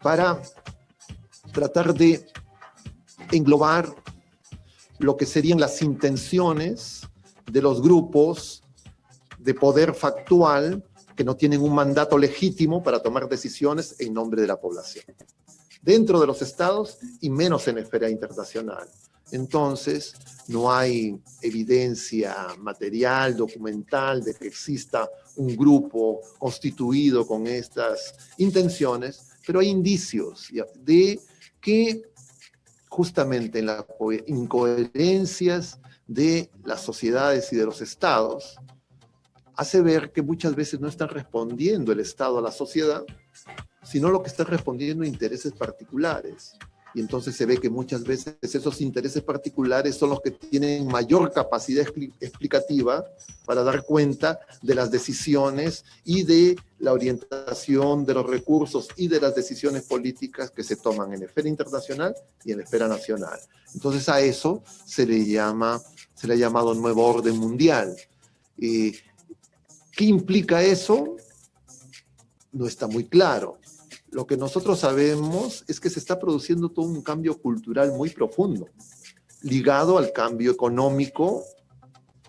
para tratar de englobar lo que serían las intenciones de los grupos de poder factual que no tienen un mandato legítimo para tomar decisiones en nombre de la población, dentro de los estados y menos en la esfera internacional. Entonces, no hay evidencia material, documental, de que exista un grupo constituido con estas intenciones, pero hay indicios de que justamente en las incoherencias de las sociedades y de los estados, hace ver que muchas veces no están respondiendo el Estado a la sociedad, sino lo que están respondiendo a intereses particulares. Y entonces se ve que muchas veces esos intereses particulares son los que tienen mayor capacidad explicativa para dar cuenta de las decisiones y de la orientación de los recursos y de las decisiones políticas que se toman en la esfera internacional y en la esfera nacional. Entonces a eso se le ha llamado nuevo orden mundial. ¿Qué implica eso? No está muy claro. Lo que nosotros sabemos es que se está produciendo todo un cambio cultural muy profundo, ligado al cambio económico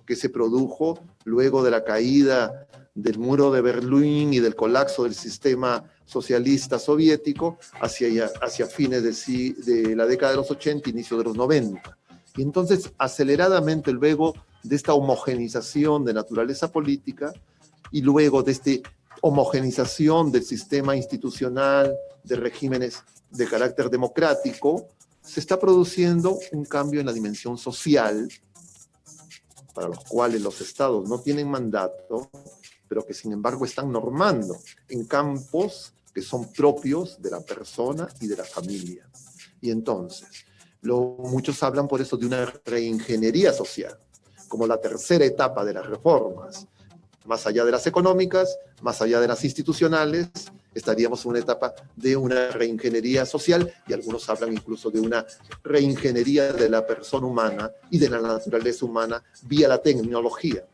que se produjo luego de la caída del muro de Berlín y del colapso del sistema socialista soviético hacia fines de la década de los 80, inicio de los 90. Y entonces, aceleradamente, luego de esta homogenización de naturaleza política y luego de esta homogenización del sistema institucional, de regímenes de carácter democrático, se está produciendo un cambio en la dimensión social, para los cuales los estados no tienen mandato, pero que sin embargo están normando en campos que son propios de la persona y de la familia. Y entonces, muchos hablan por eso de una reingeniería social, como la tercera etapa de las reformas. Más allá de las económicas, más allá de las institucionales, estaríamos en una etapa de una reingeniería social, y algunos hablan incluso de una reingeniería de la persona humana y de la naturaleza humana vía la tecnología.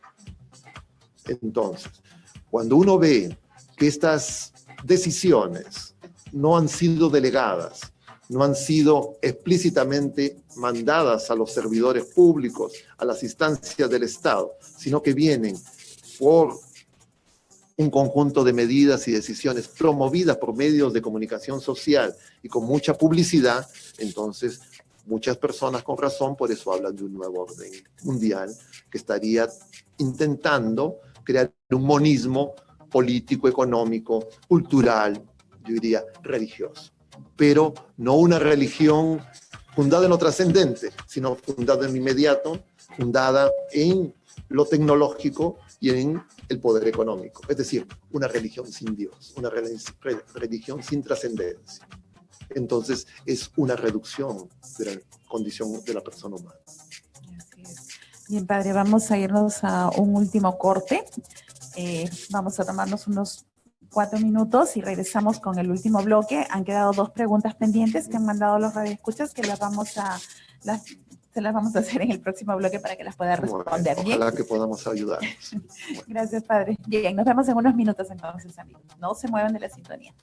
Entonces, cuando uno ve que estas decisiones no han sido delegadas no han sido explícitamente mandadas a los servidores públicos, a las instancias del Estado, sino que vienen por un conjunto de medidas y decisiones promovidas por medios de comunicación social y con mucha publicidad, entonces muchas personas con razón por eso hablan de un nuevo orden mundial que estaría intentando crear un monismo político, económico, cultural, yo diría religioso, pero no una religión fundada en lo trascendente, sino fundada en lo inmediato, fundada en lo tecnológico y en el poder económico. Es decir, una religión sin Dios, una religión sin trascendencia. Entonces, es una reducción de la condición de la persona humana. Así es. Bien, padre, vamos a irnos a un último corte. Vamos a tomarnos unos 4 minutos y regresamos con el último bloque. Han quedado 2 preguntas pendientes que han mandado los radioescuchas que se las vamos a hacer en el próximo bloque para que las pueda responder. Bueno, ojalá que podamos ayudar. Bueno. Gracias, padre. Bien, nos vemos en unos minutos entonces, amigos. No se muevan de la sintonía.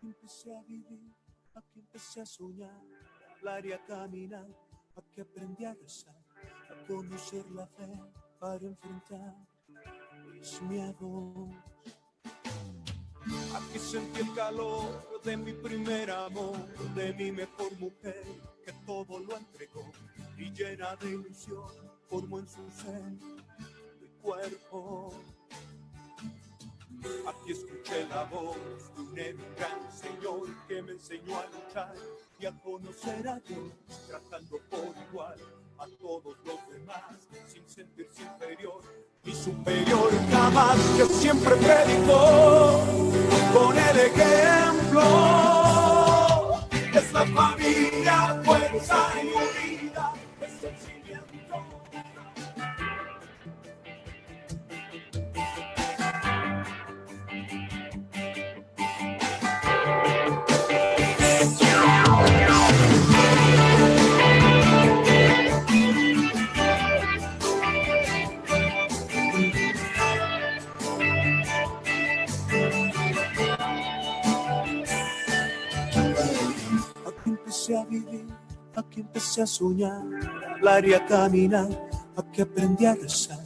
Empecé a vivir, aquí empecé a soñar, a hablar y a caminar, aquí aprendí a rezar, a conocer la fe para enfrentar mis miedos. Aquí sentí el calor de mi primer amor, de mi mejor mujer, que todo lo entregó y llena de ilusión, formó en su ser mi cuerpo. Aquí escuché la voz de un gran Señor que me enseñó a luchar y a conocer a Dios, tratando por igual a todos los demás, sin sentirse inferior ni superior jamás, que siempre predicó con el ejemplo. Es la familia, fuerza y unidad, es el cimiento. Empecé a vivir, aquí empecé a soñar, a hablar y a caminar, aquí aprendí a rezar,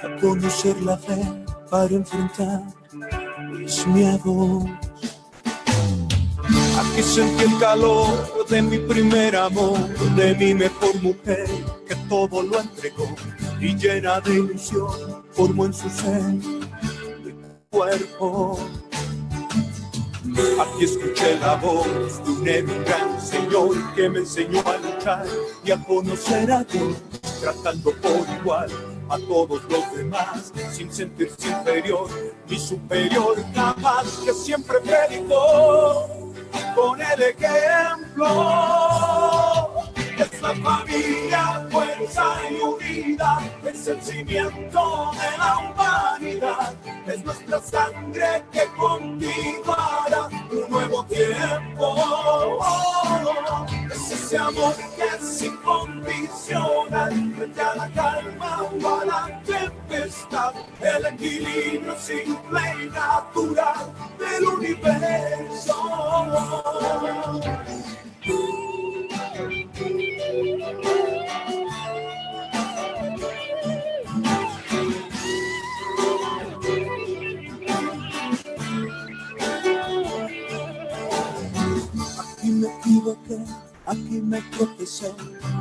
a conocer la fe para enfrentar mis miedos. Aquí sentí el calor de mi primer amor, de mi mejor mujer, que todo lo entregó y llena de ilusión, formó en su ser mi cuerpo. Aquí escuché la voz de un gran Señor que me enseñó a luchar y a conocer a Dios, tratando por igual a todos los demás, sin sentirse inferior ni superior jamás, que siempre predicó con el ejemplo. Es la familia, fuerza y unidad, es el cimiento de la humanidad, es nuestra sangre que continuará un nuevo tiempo. Es ese amor que es incondicional, frente a la calma o a la tempestad, el equilibrio simple y natural del universo. Aquí me equivoqué, aquí me tropecé,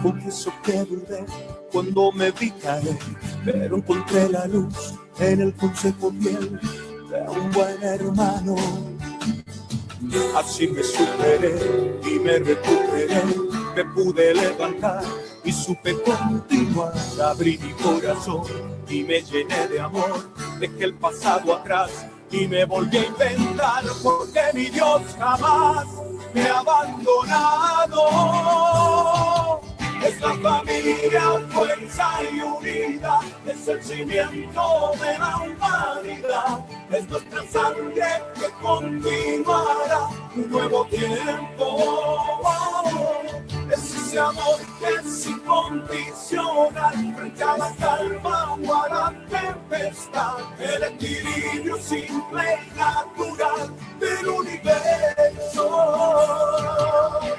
confieso que dudé cuando me vi caer, pero encontré la luz en el consejo fiel de un buen hermano. Así me superé y me recuperé, me pude levantar y supe continuar. Abrí mi corazón y me llené de amor, dejé el pasado atrás y me volví a inventar, porque mi Dios jamás me ha abandonado. Es la familia, fuerza y unidad, es el cimiento de la humanidad, es nuestra sangre que continuará un nuevo tiempo. Es ese amor que es incondicional, frente a la calma o a la tempestad, el equilibrio simple y natural del universo.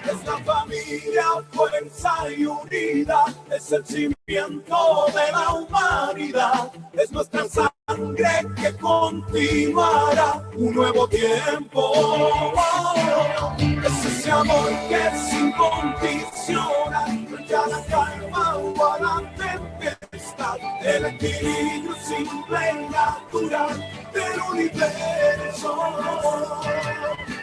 Es la familia, fuerza y unidad, es el cimiento de la humanidad, es nuestra sangre que continuará un nuevo tiempo. Es ese amor que es incondicional, frente a la calma o a la tempestad, el equilibrio simple y natural del universo.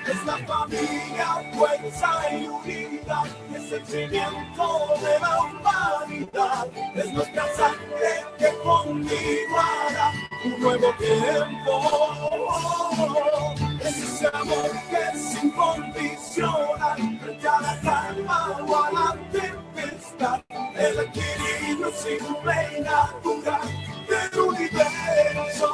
Es la familia, fuerza y unidad, es el cimiento de la humanidad, es nuestra sangre que continuará un nuevo tiempo. Es ese amor que es incondicional, frente a la calma o a la tempestad, el equilibrio simple y natural del universo.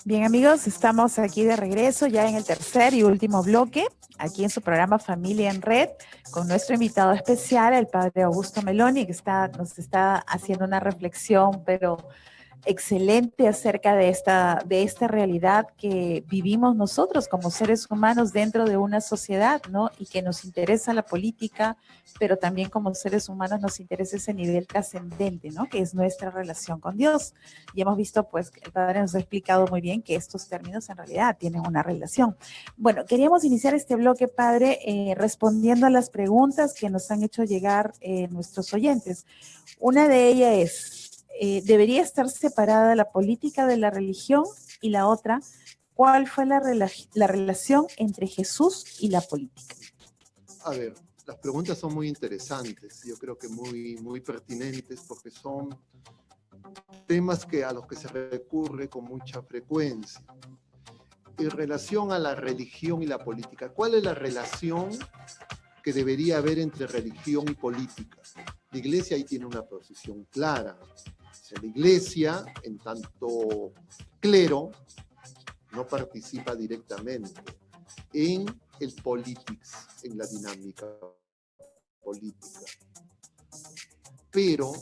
Bien, amigos, estamos aquí de regreso ya en el tercer y último bloque, aquí en su programa Familia en Red, con nuestro invitado especial, el padre Augusto Meloni, que nos está haciendo una reflexión, pero excelente acerca de esta realidad que vivimos nosotros como seres humanos dentro de una sociedad, ¿no? Y que nos interesa la política, pero también como seres humanos nos interesa ese nivel trascendente, ¿no? Que es nuestra relación con Dios. Y hemos visto, pues, que el Padre nos ha explicado muy bien que estos términos en realidad tienen una relación. Bueno, queríamos iniciar este bloque, Padre, respondiendo a las preguntas que nos han hecho llegar nuestros oyentes. Una de ellas es, ¿debería estar separada la política de la religión? Y la otra, ¿cuál fue la relación entre Jesús y la política? A ver, las preguntas son muy interesantes, yo creo que muy pertinentes, porque son temas a los que se recurre con mucha frecuencia. En relación a la religión y la política, ¿cuál es la relación que debería haber entre religión y política? La Iglesia ahí tiene una posición clara. O sea, la Iglesia, en tanto clero, no participa directamente en el politics, en la dinámica política. Pero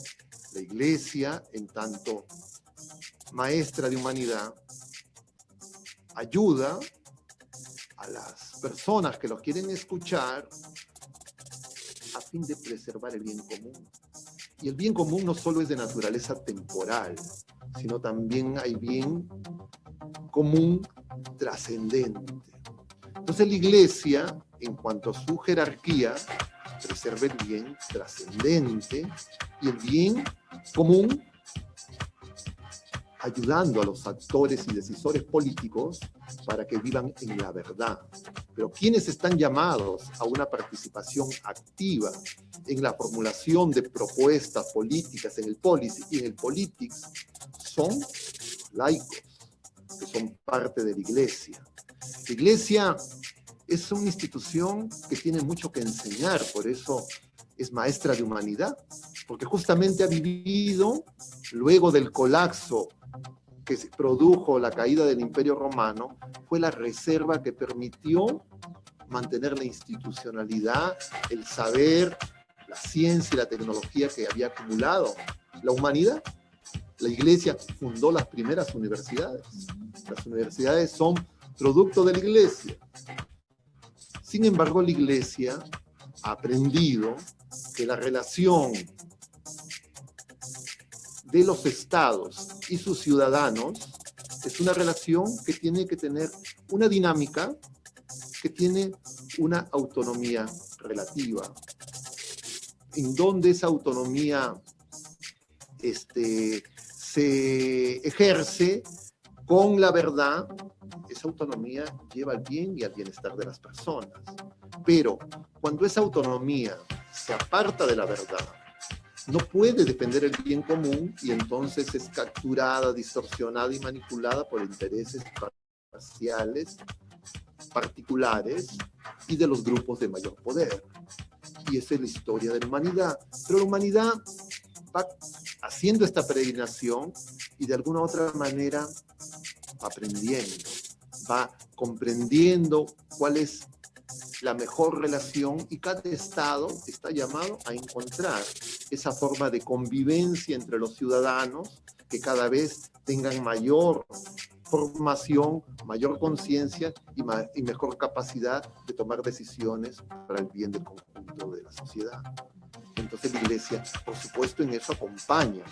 la Iglesia, en tanto maestra de humanidad, ayuda a las personas que los quieren escuchar a fin de preservar el bien común. Y el bien común no solo es de naturaleza temporal, sino también hay bien común trascendente. Entonces la Iglesia, en cuanto a su jerarquía, preserva el bien trascendente y el bien común, ayudando a los actores y decisores políticos para que vivan en la verdad. Pero quienes están llamados a una participación activa en la formulación de propuestas políticas en el policy y en el politics son laicos, que son parte de la Iglesia. La Iglesia es una institución que tiene mucho que enseñar, por eso es maestra de humanidad, porque justamente ha vivido, luego del colapso que se produjo la caída del Imperio Romano, fue la reserva que permitió mantener la institucionalidad, el saber, la ciencia y la tecnología que había acumulado la humanidad. La Iglesia fundó las primeras universidades. Las universidades son producto de la Iglesia. Sin embargo, la Iglesia ha aprendido que la relación de los estados y sus ciudadanos es una relación que tiene que tener una dinámica, que tiene una autonomía relativa, en donde esa autonomía se ejerce con la verdad. Esa autonomía lleva al bien y al bienestar de las personas. Pero cuando esa autonomía se aparta de la verdad, no puede defender el bien común y entonces es capturada, distorsionada y manipulada por intereses parciales, particulares y de los grupos de mayor poder. Y esa es la historia de la humanidad. Pero la humanidad va haciendo esta peregrinación y de alguna u otra manera va aprendiendo, va comprendiendo cuál es la mejor relación y cada estado está llamado a encontrar esa forma de convivencia entre los ciudadanos que cada vez tengan mayor formación, mayor conciencia y mejor capacidad de tomar decisiones para el bien del conjunto de la sociedad. Entonces la Iglesia, por supuesto, en eso acompaña,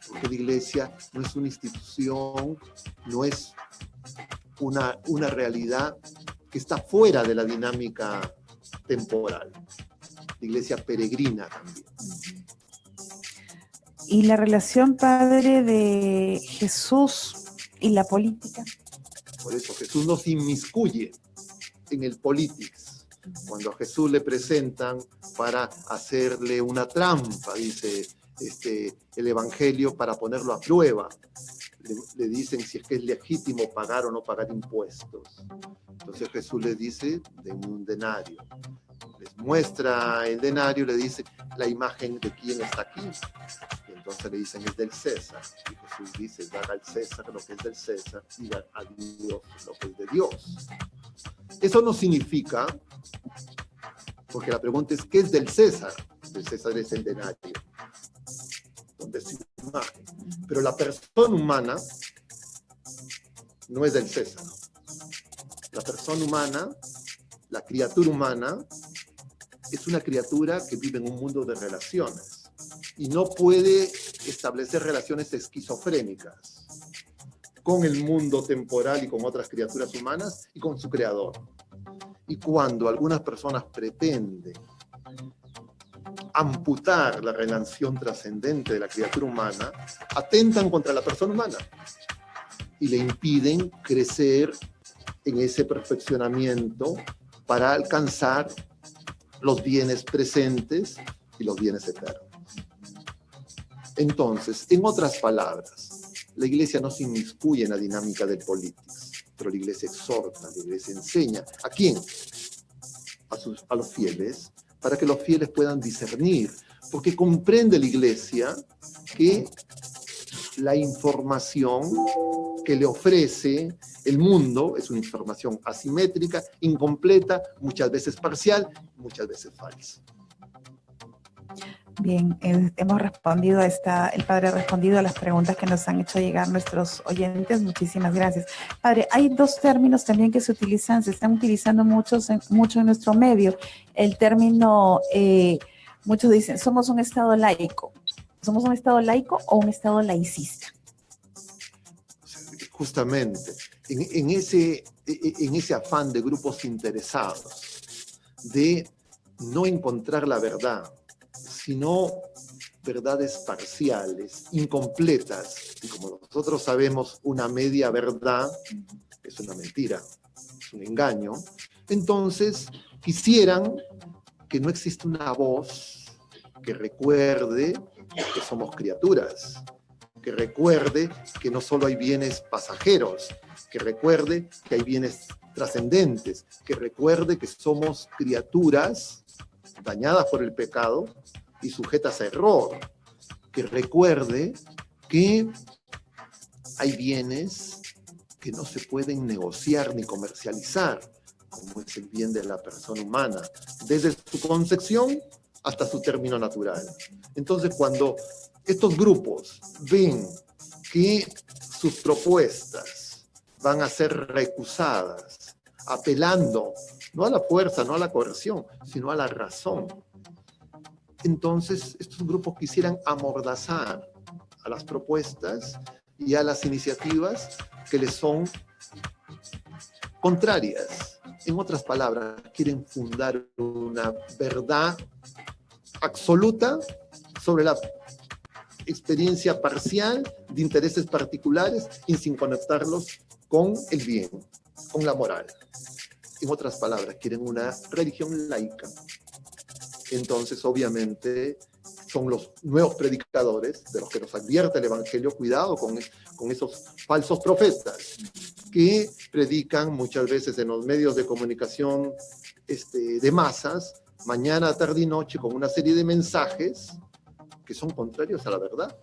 porque la Iglesia no es una institución, no es una realidad que está fuera de la dinámica temporal. La Iglesia peregrina también. ¿Y la relación, padre, de Jesús y la política? Por eso Jesús no se inmiscuye en el politics. Cuando a Jesús le presentan para hacerle una trampa, dice el Evangelio, para ponerlo a prueba, le dicen si es que es legítimo pagar o no pagar impuestos. Entonces Jesús les dice, den un denario. Les muestra el denario, le dice la imagen de quién está aquí. Y entonces le dicen, es del César. Y Jesús dice, dar al César lo que es del César y dar a Dios lo que es de Dios. Eso no significa, porque la pregunta es, ¿qué es del César? Del César es el denario, donde es su imagen. Pero la persona humana no es del César. La persona humana, la criatura humana, es una criatura que vive en un mundo de relaciones y no puede establecer relaciones esquizofrénicas con el mundo temporal y con otras criaturas humanas y con su creador. Y cuando algunas personas pretenden amputar la relación trascendente de la criatura humana, atentan contra la persona humana y le impiden crecer en ese perfeccionamiento para alcanzar los bienes presentes y los bienes eternos. Entonces, en otras palabras, la Iglesia no se inmiscuye en la dinámica del politics, pero la Iglesia exhorta, la Iglesia enseña. ¿A quién? A los fieles, para que los fieles puedan discernir, porque comprende la Iglesia que la información que le ofrece el mundo es una información asimétrica, incompleta, muchas veces parcial, muchas veces falsa. Bien, hemos respondido el padre ha respondido a las preguntas que nos han hecho llegar nuestros oyentes. Muchísimas gracias. Padre, hay dos términos también que se están utilizando mucho en nuestro medio. El término, muchos dicen, somos un Estado laico. ¿Somos un Estado laico o un Estado laicista? Justamente, en ese afán de grupos interesados, de no encontrar la verdad, sino verdades parciales, incompletas, y como nosotros sabemos, una media verdad es una mentira. es un engaño, entonces quisieran que no existe una voz que recuerde que somos criaturas, que recuerde que no solo hay bienes pasajeros, que recuerde que hay bienes trascendentes, que recuerde que somos criaturas dañadas por el pecado y sujetas a error, que recuerde que hay bienes que no se pueden negociar ni comercializar, como es el bien de la persona humana, desde su concepción hasta su término natural. Entonces, cuando estos grupos ven que sus propuestas van a ser recusadas, apelando no a la fuerza, no a la coerción, sino a la razón, entonces estos grupos quisieran amordazar a las propuestas y a las iniciativas que les son contrarias. En otras palabras, quieren fundar una verdad absoluta sobre la experiencia parcial de intereses particulares y sin conectarlos con el bien, con la moral. En otras palabras, quieren una religión laica. Entonces, obviamente, son los nuevos predicadores de los que nos advierte el Evangelio. Cuidado con esos falsos profetas que predican muchas veces en los medios de comunicación de masas, mañana, tarde y noche, con una serie de mensajes que son contrarios a la verdad,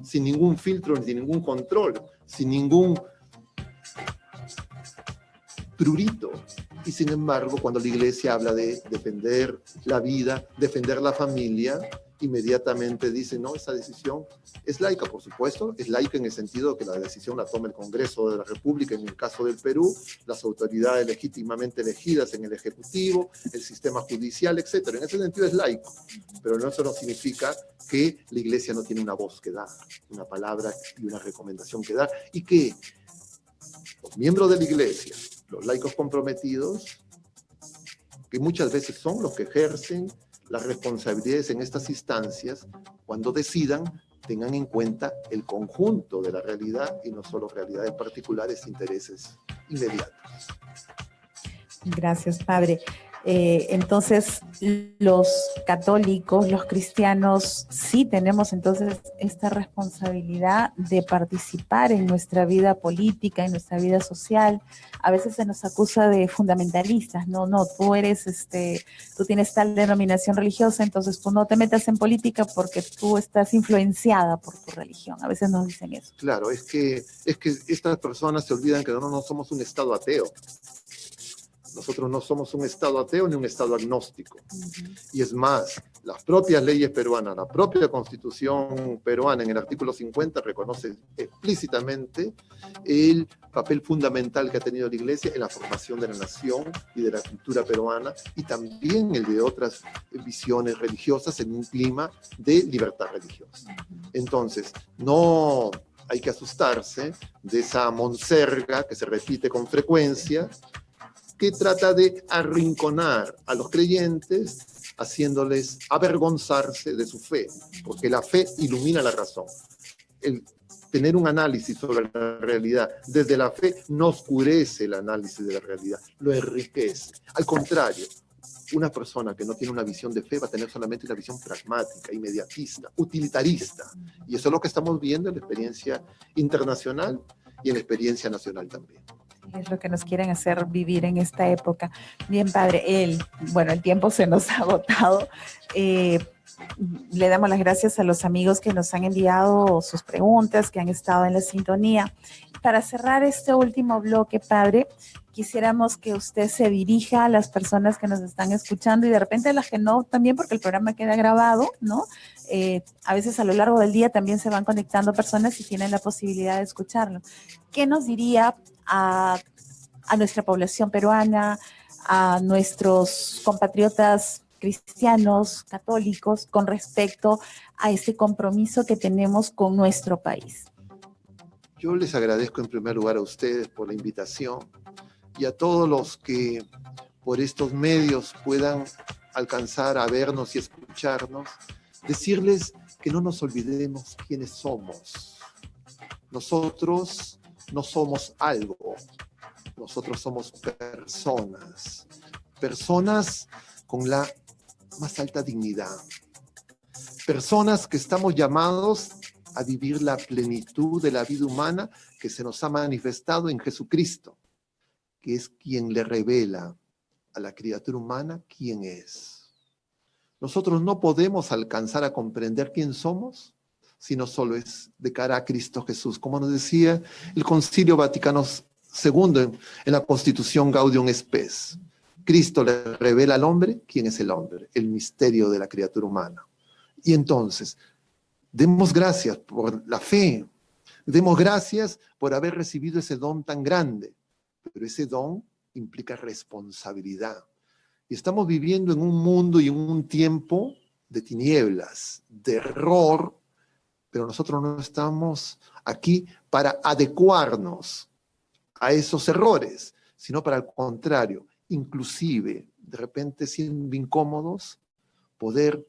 sin ningún filtro, sin ningún control, sin ningún prurito. Y sin embargo, cuando la Iglesia habla de defender la vida, defender la familia, inmediatamente dice, no, esa decisión es laica. Por supuesto, es laica en el sentido de que la decisión la toma el Congreso de la República, en el caso del Perú, las autoridades legítimamente elegidas en el Ejecutivo, el sistema judicial, etc. En ese sentido es laico, pero eso no significa que la Iglesia no tiene una voz que dar, una palabra y una recomendación que dar, y que los miembros de la Iglesia, los laicos comprometidos, que muchas veces son los que ejercen las responsabilidades en estas instancias, cuando decidan, tengan en cuenta el conjunto de la realidad y no solo realidades particulares, intereses inmediatos. Gracias, padre. Entonces, los católicos, los cristianos, sí tenemos entonces esta responsabilidad de participar en nuestra vida política, en nuestra vida social. A veces se nos acusa de fundamentalistas, no, tú eres, tú tienes tal denominación religiosa, entonces tú no te metas en política porque tú estás influenciada por tu religión. A veces nos dicen eso. Claro, es que estas personas se olvidan que no somos un Estado ateo. Nosotros no somos un Estado ateo ni un Estado agnóstico. Y es más, las propias leyes peruanas, la propia Constitución peruana en el artículo 50 reconoce explícitamente el papel fundamental que ha tenido la Iglesia en la formación de la nación y de la cultura peruana, y también el de otras visiones religiosas en un clima de libertad religiosa. Entonces, no hay que asustarse de esa monserga que se repite con frecuencia, que trata de arrinconar a los creyentes, haciéndoles avergonzarse de su fe, porque la fe ilumina la razón. El tener un análisis sobre la realidad desde la fe no oscurece el análisis de la realidad, lo enriquece. Al contrario, una persona que no tiene una visión de fe va a tener solamente una visión pragmática, inmediatista, utilitarista. Y eso es lo que estamos viendo en la experiencia internacional y en la experiencia nacional también. Es lo que nos quieren hacer vivir en esta época. Bien, padre, el tiempo se nos ha agotado. Le damos las gracias a los amigos que nos han enviado sus preguntas, que han estado en la sintonía. Para cerrar este último bloque, padre, quisiéramos que usted se dirija a las personas que nos están escuchando y de repente a las que no también, porque el programa queda grabado, ¿no? A veces a lo largo del día también se van conectando personas y tienen la posibilidad de escucharlo. ¿Qué nos diría a nuestra población peruana, a nuestros compatriotas cristianos, católicos, con respecto a este compromiso que tenemos con nuestro país? Yo les agradezco en primer lugar a ustedes por la invitación y a todos los que por estos medios puedan alcanzar a vernos y escucharnos, decirles que no nos olvidemos quiénes somos. Nosotros no somos algo, nosotros somos personas con la más alta dignidad, personas que estamos llamados a vivir la plenitud de la vida humana que se nos ha manifestado en Jesucristo, que es quien le revela a la criatura humana quién es. Nosotros no podemos alcanzar a comprender quién somos, sino solo es de cara a Cristo Jesús. Como nos decía el Concilio Vaticano II en la Constitución Gaudium et Spes, Cristo le revela al hombre quién es el hombre, el misterio de la criatura humana. Y entonces, demos gracias por la fe, demos gracias por haber recibido ese don tan grande, pero ese don implica responsabilidad. Y estamos viviendo en un mundo y en un tiempo de tinieblas, de error, pero nosotros no estamos aquí para adecuarnos a esos errores, sino para el contrario, inclusive, de repente siendo incómodos, poder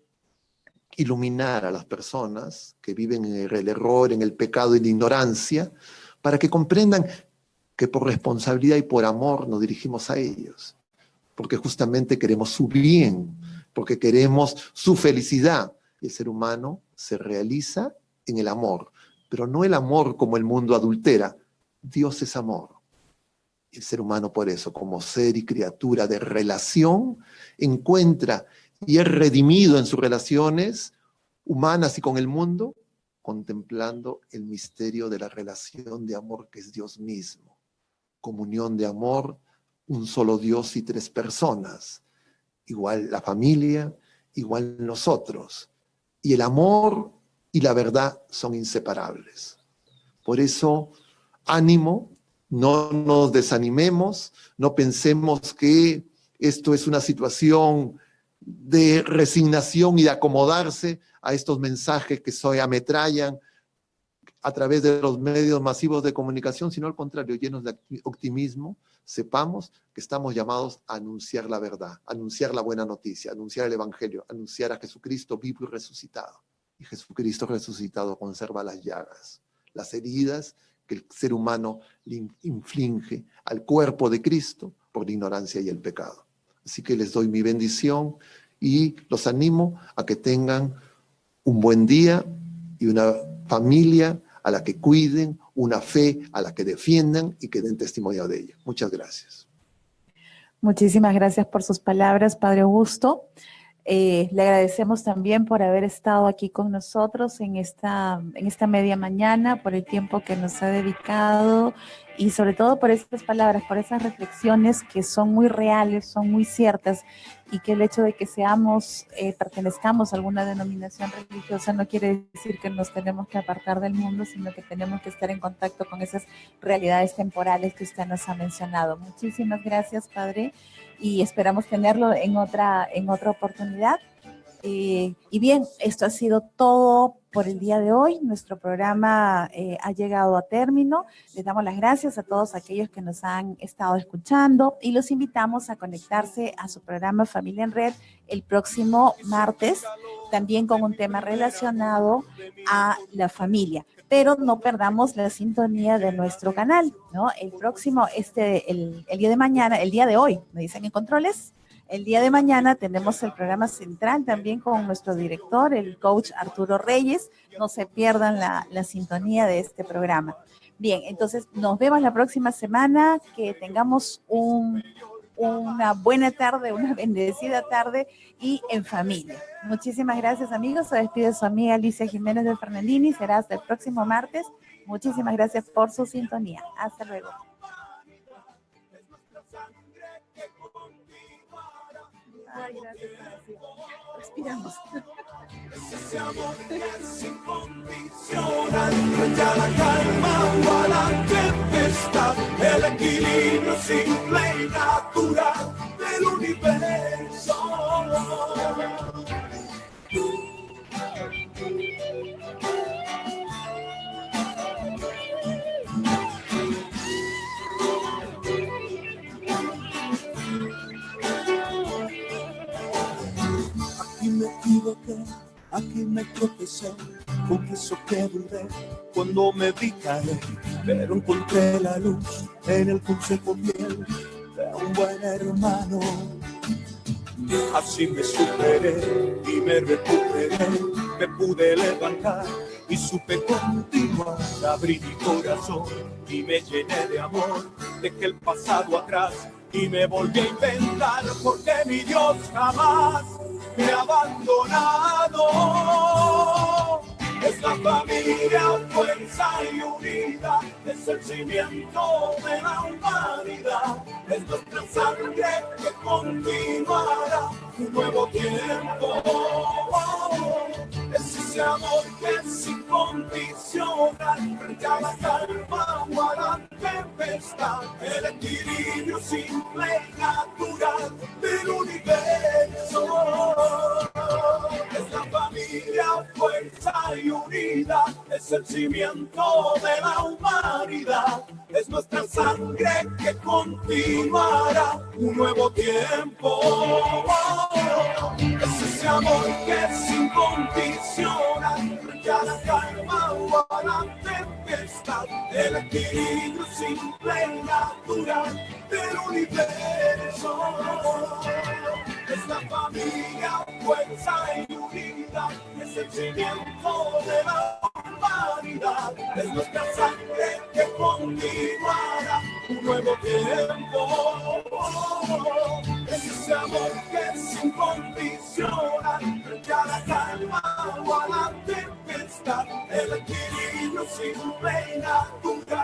iluminar a las personas que viven en el error, en el pecado y la ignorancia, para que comprendan que por responsabilidad y por amor nos dirigimos a ellos, porque justamente queremos su bien, porque queremos su felicidad. El ser humano se realiza en el amor, pero no el amor como el mundo adultera. Dios es amor. El ser humano por eso, como ser y criatura de relación, encuentra y es redimido en sus relaciones humanas y con el mundo, contemplando el misterio de la relación de amor que es Dios mismo. Comunión de amor, un solo Dios y tres personas. Igual la familia, igual nosotros. Y el amor y la verdad son inseparables. Por eso, ánimo, no nos desanimemos, no pensemos que esto es una situación de resignación y de acomodarse a estos mensajes que se ametrallan a través de los medios masivos de comunicación, sino al contrario, llenos de optimismo, sepamos que estamos llamados a anunciar la verdad, a anunciar la buena noticia, a anunciar el Evangelio, a anunciar a Jesucristo vivo y resucitado. Y Jesucristo resucitado conserva las llagas, las heridas que el ser humano le inflige al cuerpo de Cristo por la ignorancia y el pecado. Así que les doy mi bendición y los animo a que tengan un buen día y una familia a la que cuiden, una fe a la que defiendan y que den testimonio de ella. Muchas gracias. Muchísimas gracias por sus palabras, Padre Augusto. Le agradecemos también por haber estado aquí con nosotros en esta media mañana, por el tiempo que nos ha dedicado y sobre todo por estas palabras, por esas reflexiones que son muy reales, son muy ciertas, y que el hecho de que pertenezcamos a alguna denominación religiosa no quiere decir que nos tenemos que apartar del mundo, sino que tenemos que estar en contacto con esas realidades temporales que usted nos ha mencionado. Muchísimas gracias, Padre, y esperamos tenerlo en otra oportunidad. Y bien, esto ha sido todo por el día de hoy. Nuestro programa ha llegado a término. Les damos las gracias a todos aquellos que nos han estado escuchando y los invitamos a conectarse a su programa Familia en Red el próximo martes, también con un tema relacionado a la familia. Pero no perdamos la sintonía de nuestro canal, ¿no? El próximo, el día de mañana, el día de hoy, me dicen en controles. El día de mañana tenemos el programa central también con nuestro director, el coach Arturo Reyes. No se pierdan la sintonía de este programa. Bien, entonces nos vemos la próxima semana. Que tengamos una buena tarde, una bendecida tarde y en familia. Muchísimas gracias, amigos. Se despide su amiga Alicia Jiménez de Fernandini. Será hasta el próximo martes. Muchísimas gracias por su sintonía. Hasta luego. Ay, gracias. Respiramos. Ese amor que es incondicional, frente a la calma o a la tempestad, el equilibrio simple y natural del universo. Aquí me equivoqué, aquí me tropecé, Confieso que dudé cuando me vi caer, pero encontré la luz en el consejo fiel de un buen hermano. Así me superé y me recuperé, me pude levantar y supe continuar. Abrí mi corazón y me llené de amor, dejé el pasado atrás y me volví a inventar, porque mi Dios jamás me ha abandonado. Es la familia, fuerza y unida, es el cimiento de la humanidad, es nuestra sangre que continuará un nuevo tiempo. Es ese amor que es incondicional, frente a la calma o a la tempestad, el equilibrio simple y natural del universo. Es la familia, fuerza y unida, es el cimiento de la humanidad, es nuestra sangre que continuará un nuevo tiempo. Es ese amor que es incondicional, frente a la calma o a la tempestad, el equilibrio simple y natural del universo. Es la familia, fuerza y unida, es el cimiento de la humanidad, es nuestra sangre que continuará un nuevo tiempo. Es ese amor que es incondicional, frente a la calma o a la tempestad, el equilibrio simple y natural